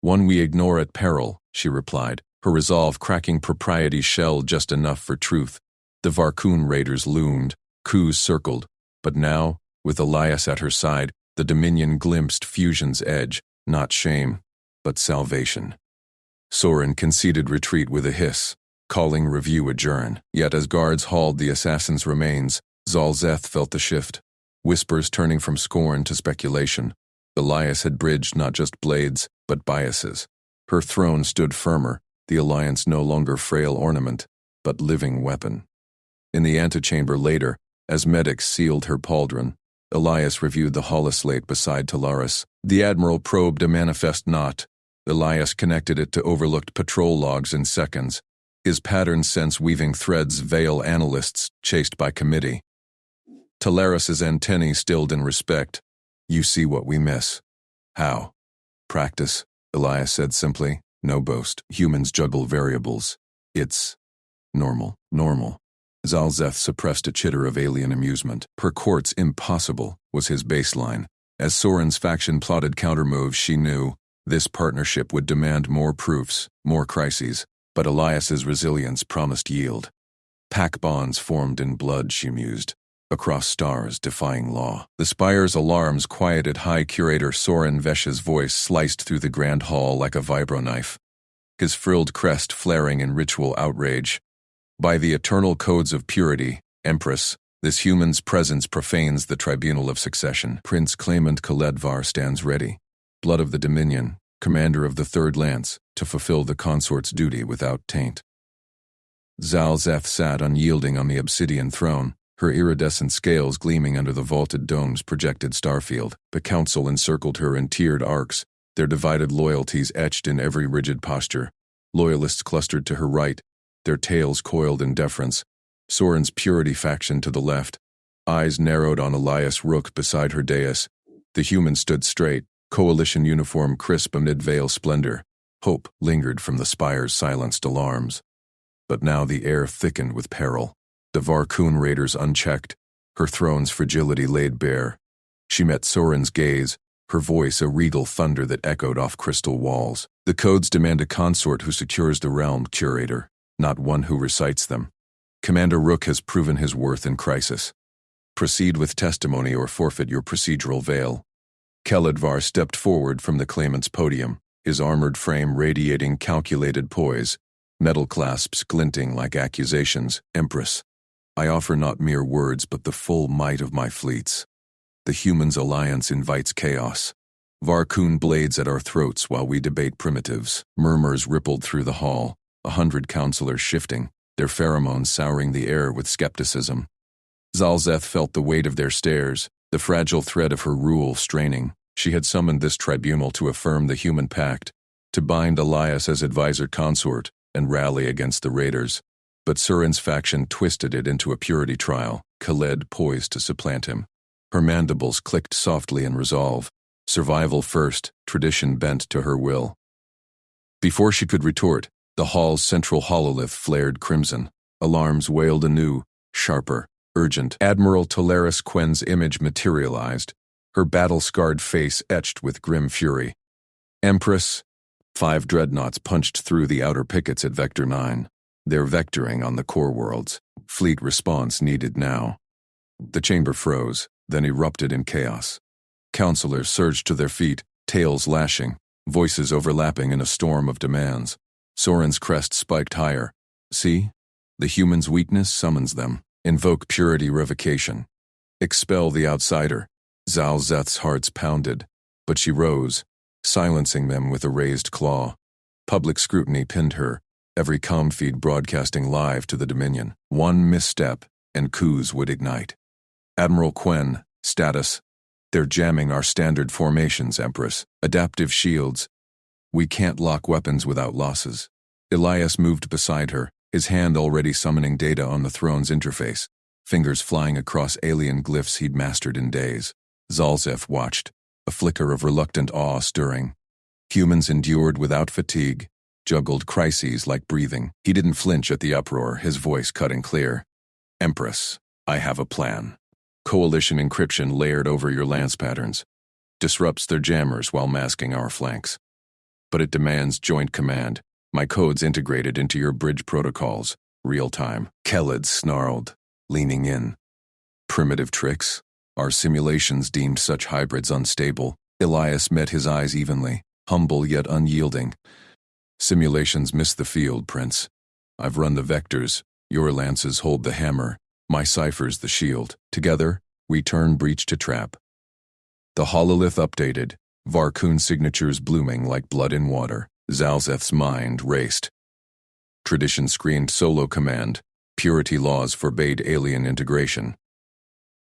"One we ignore at peril," she replied, her resolve cracking propriety's shell just enough for truth. The Varkun raiders loomed, coups circled, but now, with Elias at her side, the Dominion glimpsed fusion's edge, not shame, but salvation. Soren conceded retreat with a hiss, calling review adjourn. Yet as guards hauled the assassin's remains, Zalzeth felt the shift, whispers turning from scorn to speculation. Elias had bridged not just blades, but biases. Her throne stood firmer, the alliance no longer frail ornament, but living weapon. In the antechamber later, as medics sealed her pauldron, Elias reviewed the holoslate beside Talaris. The Admiral probed a manifest knot. Elias connected it to overlooked patrol logs in seconds, his pattern sense weaving threads veil analysts chased by committee. Talaris's antennae stilled in respect. "You see what we miss." "How?" "Practice," Elias said simply. "No boast. Humans juggle variables. It's normal." Zalzeth suppressed a chitter of alien amusement. "Per court's impossible," was his baseline. As Soren's faction plotted countermoves, she knew this partnership would demand more proofs, more crises, but Elias's resilience promised yield. Pack bonds formed in blood, she mused, across stars defying law. The spire's alarms quieted High Curator Soren Vesh's voice sliced through the grand hall like a vibroknife, his frilled crest flaring in ritual outrage. "By the eternal codes of purity, Empress, this human's presence profanes the tribunal of succession. Prince Claimant Kaledvar stands ready, blood of the Dominion, commander of the Third Lance, to fulfill the consort's duty without taint." Zalzeth sat unyielding on the obsidian throne, her iridescent scales gleaming under the vaulted dome's projected starfield. The council encircled her in tiered arcs, their divided loyalties etched in every rigid posture. Loyalists clustered to her right, their tails coiled in deference. Soren's purity faction to the left, eyes narrowed on Elias Rook beside her dais. The human stood straight, coalition uniform crisp amid veil splendor. Hope lingered from the spire's silenced alarms. But now the air thickened with peril. The Varkun raiders unchecked, her throne's fragility laid bare. She met Soren's gaze, her voice a regal thunder that echoed off crystal walls. "The codes demand a consort who secures the realm, Curator, not one who recites them. Commander Rook has proven his worth in crisis. Proceed with testimony or forfeit your procedural veil." Kaledvar stepped forward from the claimant's podium, his armored frame radiating calculated poise, metal clasps glinting like accusations. "Empress, I offer not mere words but the full might of my fleets. The humans' alliance invites chaos. Varkun blades at our throats while we debate primitives." Murmurs rippled through the hall, 100 counselors shifting, their pheromones souring the air with skepticism. Zalzeth felt the weight of their stares, the fragile thread of her rule straining. She had summoned this tribunal to affirm the human pact, to bind Elias as advisor consort, and rally against the raiders. But Soren's faction twisted it into a purity trial, Khaled poised to supplant him. Her mandibles clicked softly in resolve. Survival first, tradition bent to her will. Before she could retort, the hall's central hololith flared crimson. Alarms wailed anew, sharper, urgent. Admiral Talaris Quen's image materialized, her battle-scarred face etched with grim fury. "Empress." 5 dreadnoughts punched through the outer pickets at Vector 9. They're vectoring on the core worlds. Fleet response needed now. The chamber froze, then erupted in chaos. Counselors surged to their feet, tails lashing, voices overlapping in a storm of demands. Soren's crest spiked higher. "See? The human's weakness summons them. Invoke purity revocation. Expel the outsider." Zalzeth's hearts pounded, but she rose, silencing them with a raised claw. Public scrutiny pinned her, every comm feed broadcasting live to the Dominion. One misstep, and coups would ignite. "Admiral Quen, status. They're jamming our standard formations, Empress. Adaptive shields." We can't lock weapons without losses. Elias moved beside her, his hand already summoning data on the throne's interface, fingers flying across alien glyphs he'd mastered in days. Zalzef watched, a flicker of reluctant awe stirring. Humans endured without fatigue, juggled crises like breathing. He didn't flinch at the uproar, his voice cutting clear. Empress, I have a plan. Coalition encryption layered over your lance patterns. Disrupts their jammers while masking our flanks. But it demands joint command. My codes integrated into your bridge protocols, real time. Khaled snarled, leaning in. Primitive tricks? Our simulations deemed such hybrids unstable. Elias met his eyes evenly, humble yet unyielding. Simulations miss the field, Prince. I've run the vectors, your lances hold the hammer, my ciphers the shield. Together, we turn breach to trap. The hololith updated, Varkun signatures blooming like blood in water. Zalzeth's mind raced. Tradition screened solo command, purity laws forbade alien integration.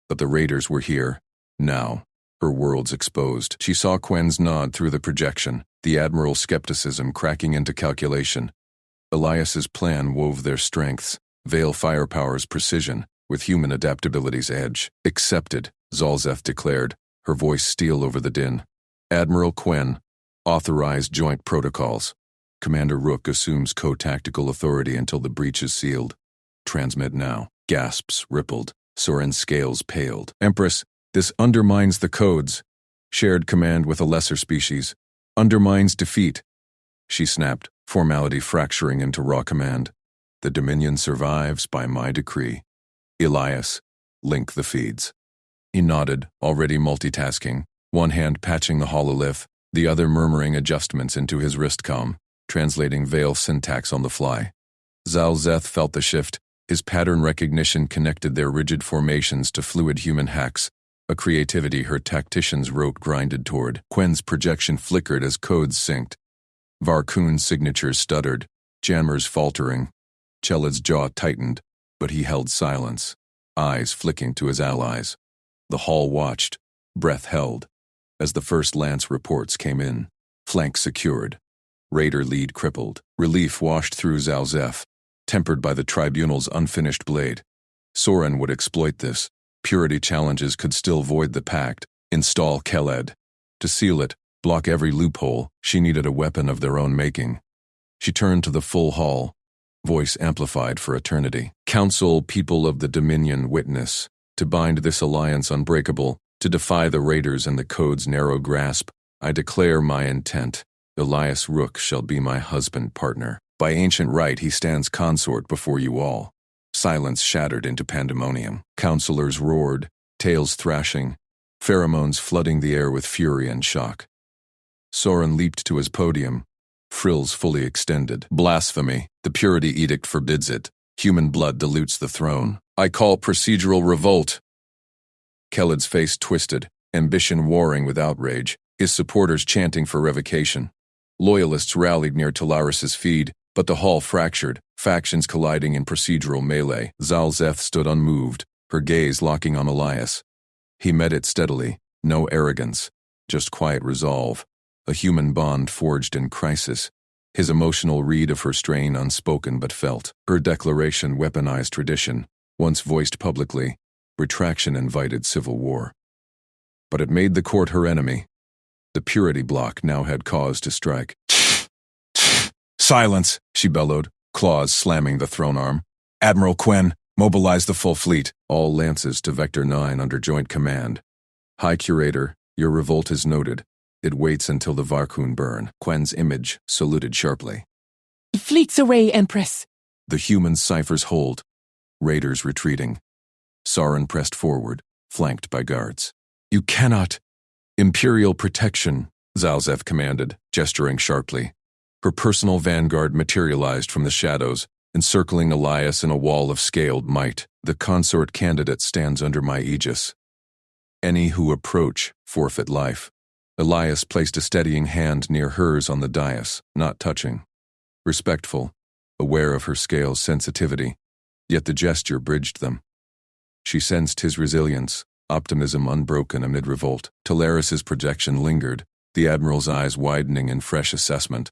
But the raiders were here, now, her worlds exposed. She saw Quen's nod through the projection, the Admiral's skepticism cracking into calculation. Elias's plan wove their strengths, veil firepower's precision, with human adaptability's edge. Accepted, Zalzeth declared, her voice steel over the din. Admiral Quen, authorized joint protocols. Commander Rook assumes co-tactical authority until the breach is sealed. Transmit now. Gasps rippled. Soren's scales paled. Empress, this undermines the codes. Shared command with a lesser species. Undermines defeat. She snapped, formality fracturing into raw command. The Dominion survives by my decree. Elias, link the feeds. He nodded, already multitasking, one hand patching the hololith, the other murmuring adjustments into his wristcom, translating veil syntax on the fly. Zalzeth felt the shift. His pattern recognition connected their rigid formations to fluid human hacks, a creativity her tacticians' rote grinded toward. Quen's projection flickered as codes synced. Varkun's signatures stuttered, jammers faltering. Chelad's jaw tightened, but he held silence, eyes flicking to his allies. The hall watched, breath held, as the first lance reports came in. Flank secured. Raider lead crippled. Relief washed through Zalzeth, tempered by the tribunal's unfinished blade. Soren would exploit this. Purity challenges could still void the pact. Install Khaled. To seal it, block every loophole, she needed a weapon of their own making. She turned to the full hall, voice amplified for eternity. Council, people of the Dominion, witness. To bind this alliance unbreakable, to defy the raiders and the code's narrow grasp, I declare my intent. Elias Rook shall be my husband-partner. By ancient right he stands consort before you all. Silence shattered into pandemonium. Counselors roared, tails thrashing, pheromones flooding the air with fury and shock. Soren leaped to his podium, frills fully extended. Blasphemy, the purity edict forbids it. Human blood dilutes the throne. I call procedural revolt. Khaled's face twisted, ambition warring with outrage, his supporters chanting for revocation. Loyalists rallied near Talaris's feed, but the hall fractured, factions colliding in procedural melee. Zalzeth stood unmoved, her gaze locking on Elias. He met it steadily, no arrogance, just quiet resolve, a human bond forged in crisis. His emotional read of her strain unspoken but felt. Her declaration weaponized tradition, once voiced publicly. Retraction invited civil war. But it made the court her enemy. The purity block now had cause to strike. Silence, she bellowed, claws slamming the throne arm. Admiral Quen, mobilize the full fleet. All lances to Vector 9 under joint command. High Curator, your revolt is noted. It waits until the Varkun burn. Quen's image saluted sharply. The fleet's away, Empress. The human ciphers hold. Raiders retreating. Soren pressed forward, flanked by guards. You cannot. Imperial protection, Zalzeth commanded, gesturing sharply. Her personal vanguard materialized from the shadows, encircling Elias in a wall of scaled might. The consort candidate stands under my aegis. Any who approach forfeit life. Elias placed a steadying hand near hers on the dais, not touching. Respectful, aware of her scale's sensitivity, yet the gesture bridged them. She sensed his resilience, optimism unbroken amid revolt. Talaris's projection lingered, the Admiral's eyes widening in fresh assessment.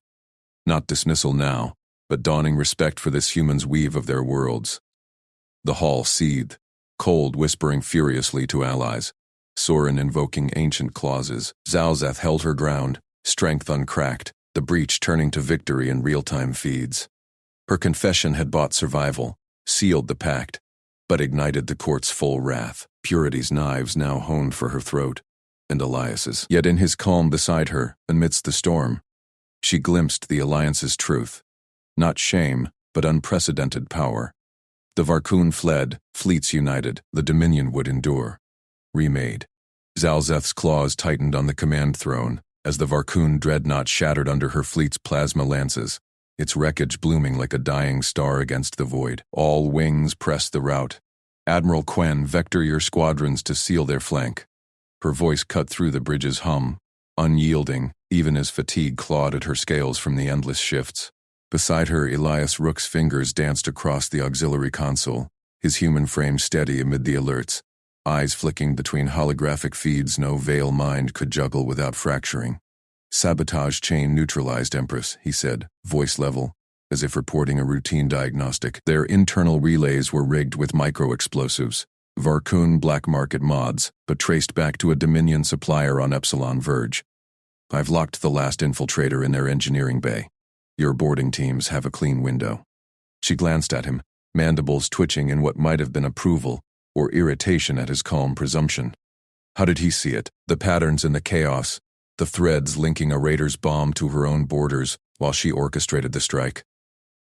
Not dismissal now, but dawning respect for this human's weave of their worlds. The hall seethed, Cold whispering furiously to allies, Soren invoking ancient clauses. Zalzeth held her ground, strength uncracked, the breach turning to victory in real-time feeds. Her confession had bought survival, sealed the pact, but ignited the court's full wrath. Purity's knives now honed for her throat, and Elias's. Yet in his calm beside her, amidst the storm, she glimpsed the Alliance's truth. Not shame, but unprecedented power. The Varkun fled, fleets united, the Dominion would endure. Remade. Zalzeth's claws tightened on the command throne, as the Varkun dreadnought shattered under her fleet's plasma lances, its wreckage blooming like a dying star against the void. All wings pressed the rout. Admiral Quen, vector your squadrons to seal their flank. Her voice cut through the bridge's hum, unyielding, even as fatigue clawed at her scales from the endless shifts. Beside her, Elias Rook's fingers danced across the auxiliary console, his human frame steady amid the alerts, eyes flicking between holographic feeds no veil mind could juggle without fracturing. Sabotage chain neutralized, Empress, he said, voice level, as if reporting a routine diagnostic. Their internal relays were rigged with micro-explosives, Varkun black market mods, but traced back to a Dominion supplier on Epsilon Verge. I've locked the last infiltrator in their engineering bay. Your boarding teams have a clean window. She glanced at him, mandibles twitching in what might have been approval or irritation at his calm presumption. How did he see it? The patterns in the chaos, the threads linking a raider's bomb to her own borders while she orchestrated the strike.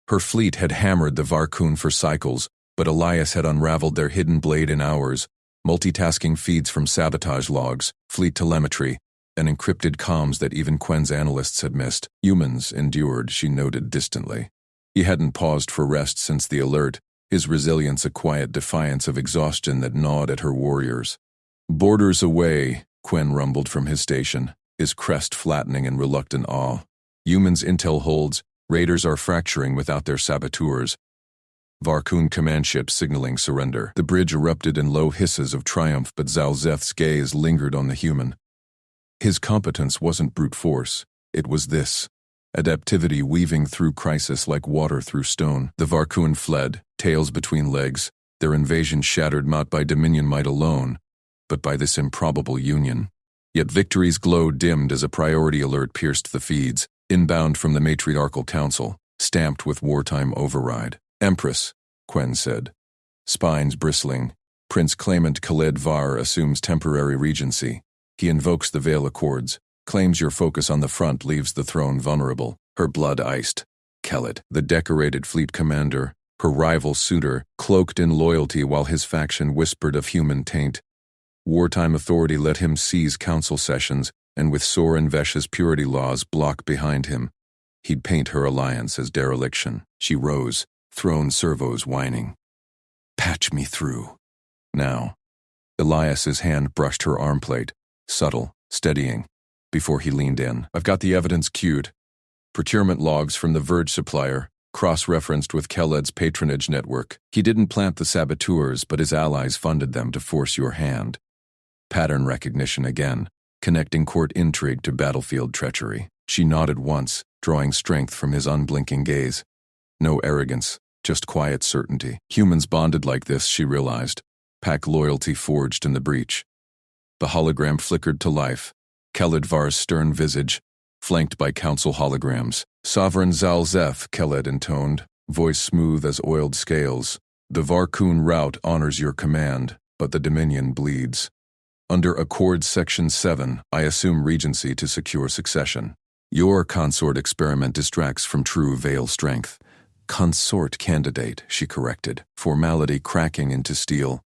Her fleet had hammered the Varkun for cycles, but Elias had unraveled their hidden blade in hours, multitasking feeds from sabotage logs, fleet telemetry, and encrypted comms that even Quen's analysts had missed. Humans endured, she noted distantly. He hadn't paused for rest since the alert, his resilience a quiet defiance of exhaustion that gnawed at her warriors. Borders away, Quen rumbled from his station, his crest flattening in reluctant awe. Humans intel holds, raiders are fracturing without their saboteurs. Varkun command ships signaling surrender. The bridge erupted in low hisses of triumph, but Zalzeth's gaze lingered on the human. His competence wasn't brute force, it was this. Adaptivity weaving through crisis like water through stone. The Varkun fled, tails between legs, their invasion shattered not by Dominion might alone, but by this improbable union. Yet victory's glow dimmed as a priority alert pierced the feeds, inbound from the Matriarchal Council, stamped with wartime override. Empress, Quen said. Spines bristling, Prince Claimant Khaled Var assumes temporary regency. He invokes the Veil Accords, claims your focus on the front leaves the throne vulnerable. Her blood iced. Khaled, the decorated fleet commander, her rival suitor, cloaked in loyalty while his faction whispered of human taint. Wartime authority let him seize council sessions, and with Soren Vesh's purity laws block behind him, he'd paint her alliance as dereliction. She rose, throne servos whining. Patch me through. Now. Elias's hand brushed her armplate, subtle, steadying, before he leaned in. I've got the evidence queued. Procurement logs from the Verge supplier, cross-referenced with Khaled's patronage network. He didn't plant the saboteurs, but his allies funded them to force your hand. Pattern recognition again, connecting court intrigue to battlefield treachery. She nodded once, drawing strength from his unblinking gaze. No arrogance, just quiet certainty. Humans bonded like this, she realized. Pack loyalty forged in the breach. The hologram flickered to life. Khaled Var's stern visage, flanked by council holograms. Sovereign Zalzeth, Khaled intoned, voice smooth as oiled scales. The Varkun route honors your command, but the Dominion bleeds. Under Accord Section 7, I assume regency to secure succession. Your consort experiment distracts from true Veil strength. Consort candidate, she corrected, formality cracking into steel.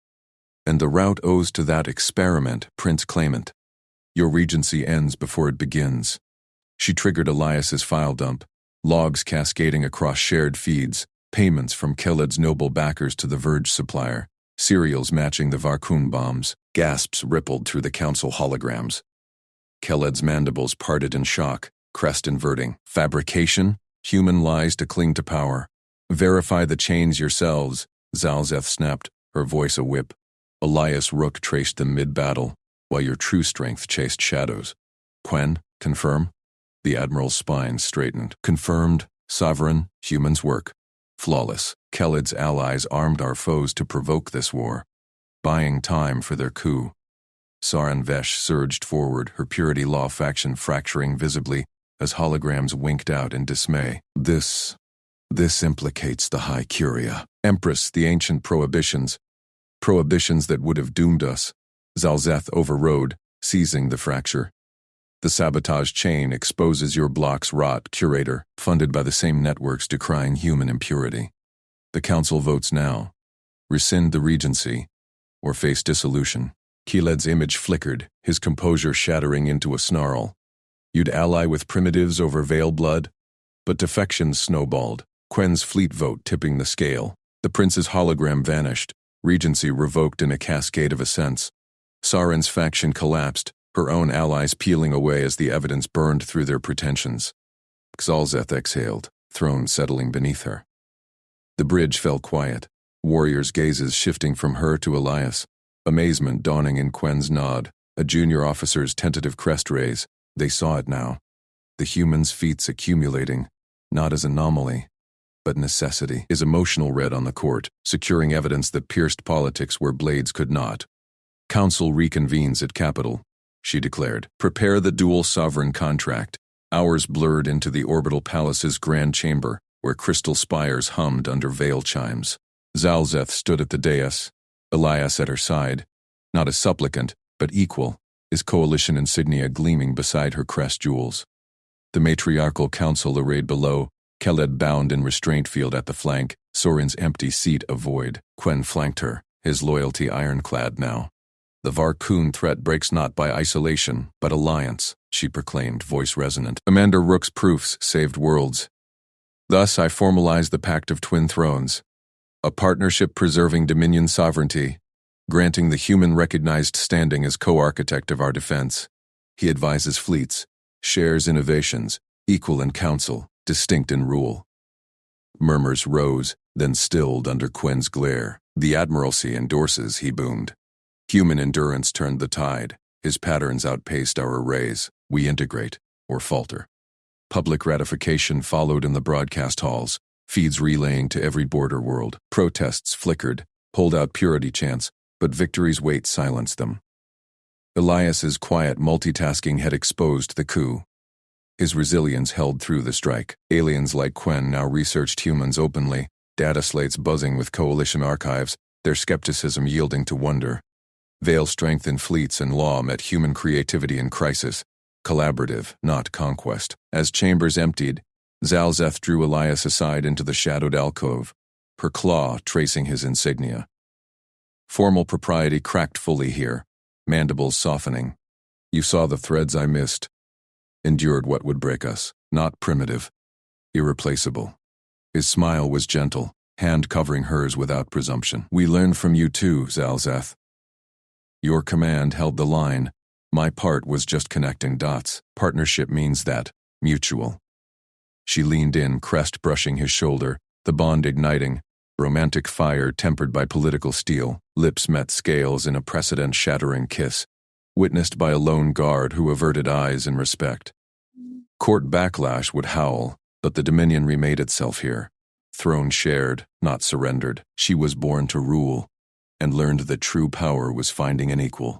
And the route owes to that experiment, Prince Claimant. Your regency ends before it begins. She triggered Elias's file dump, logs cascading across shared feeds, payments from Khaled's noble backers to the Verge supplier, serials matching the Varkun bombs. Gasps rippled through the council holograms. Khaled's mandibles parted in shock, crest inverting. Fabrication? Human lies to cling to power. Verify the chains yourselves, Zalzeth snapped, her voice a whip. Elias Rook traced them mid-battle, while your true strength chased shadows. Quen, Confirm? The Admiral's spine straightened. Confirmed. Sovereign. Humans work. Flawless. Khalid's allies armed our foes to provoke this war, buying time for their coup. Saran Vesh surged forward, her Purity Law faction fracturing visibly as holograms winked out in dismay. This implicates the High Curia. Empress, the ancient prohibitions that would have doomed us. Zalzeth overrode, seizing the fracture. The sabotage chain exposes your block's rot, Curator, funded by the same networks decrying human impurity. The Council votes now. Rescind the Regency, or face dissolution. Khaled's image flickered, his composure shattering into a snarl. You'd ally with primitives over Veil blood? But defections snowballed, Quen's fleet vote tipping the scale. The prince's hologram vanished, Regency revoked in a cascade of ascents. Saren's faction collapsed, her own allies peeling away as the evidence burned through their pretensions. Xalzeth exhaled, throne settling beneath her. The bridge fell quiet, warriors' gazes shifting from her to Elias, amazement dawning in Quen's nod, a junior officer's tentative crest raise. They saw it now. The human's feats accumulating, not as anomaly, but necessity. His emotional read on the court, securing evidence that pierced politics where blades could not. Council reconvenes at Capitol, she declared. Prepare the dual sovereign contract. Hours blurred into the orbital palace's grand chamber, where crystal spires hummed under veil chimes. Zalzeth stood at the dais, Elias at her side, not a supplicant, but equal, his coalition insignia gleaming beside her crest jewels. The matriarchal council arrayed below, Khaled bound in restraint field at the flank, Sorin's empty seat a void. Quen flanked her, his loyalty ironclad now. The Varkun threat breaks not by isolation, but alliance, she proclaimed, voice resonant. Commander Rook's proofs saved worlds. Thus I formalized the Pact of Twin Thrones, a partnership preserving Dominion sovereignty, granting the human recognized standing as co-architect of our defense. He advises fleets, shares innovations, equal in counsel, distinct in rule. Murmurs rose, then stilled under Quen's glare. The Admiralty endorses, he boomed. Human endurance turned the tide. His patterns outpaced our arrays. We integrate, or falter. Public ratification followed in the broadcast halls, feeds relaying to every border world. Protests flickered, holdout purity chants, but victory's weight silenced them. Elias's quiet multitasking had exposed the coup. His resilience held through the strike. Aliens like Quen now researched humans openly, data slates buzzing with coalition archives, their skepticism yielding to wonder. Veil strength in fleets and law met human creativity in crisis, collaborative, not conquest. As chambers emptied, Zalzeth drew Elias aside into the shadowed alcove, her claw tracing his insignia. Formal propriety cracked fully here, mandibles softening. You saw the threads I missed. Endured what would break us, not primitive, irreplaceable. His smile was gentle, hand covering hers without presumption. We learned from you too, Zalzeth. Your command held the line. My part was just connecting dots. Partnership means that, mutual. She leaned in, crest brushing his shoulder, the bond igniting, romantic fire tempered by political steel. Lips met scales in a precedent-shattering kiss, witnessed by a lone guard who averted eyes in respect. Court backlash would howl, but the Dominion remade itself here. Throne shared, not surrendered. She was born to rule, and learned that true power was finding an equal.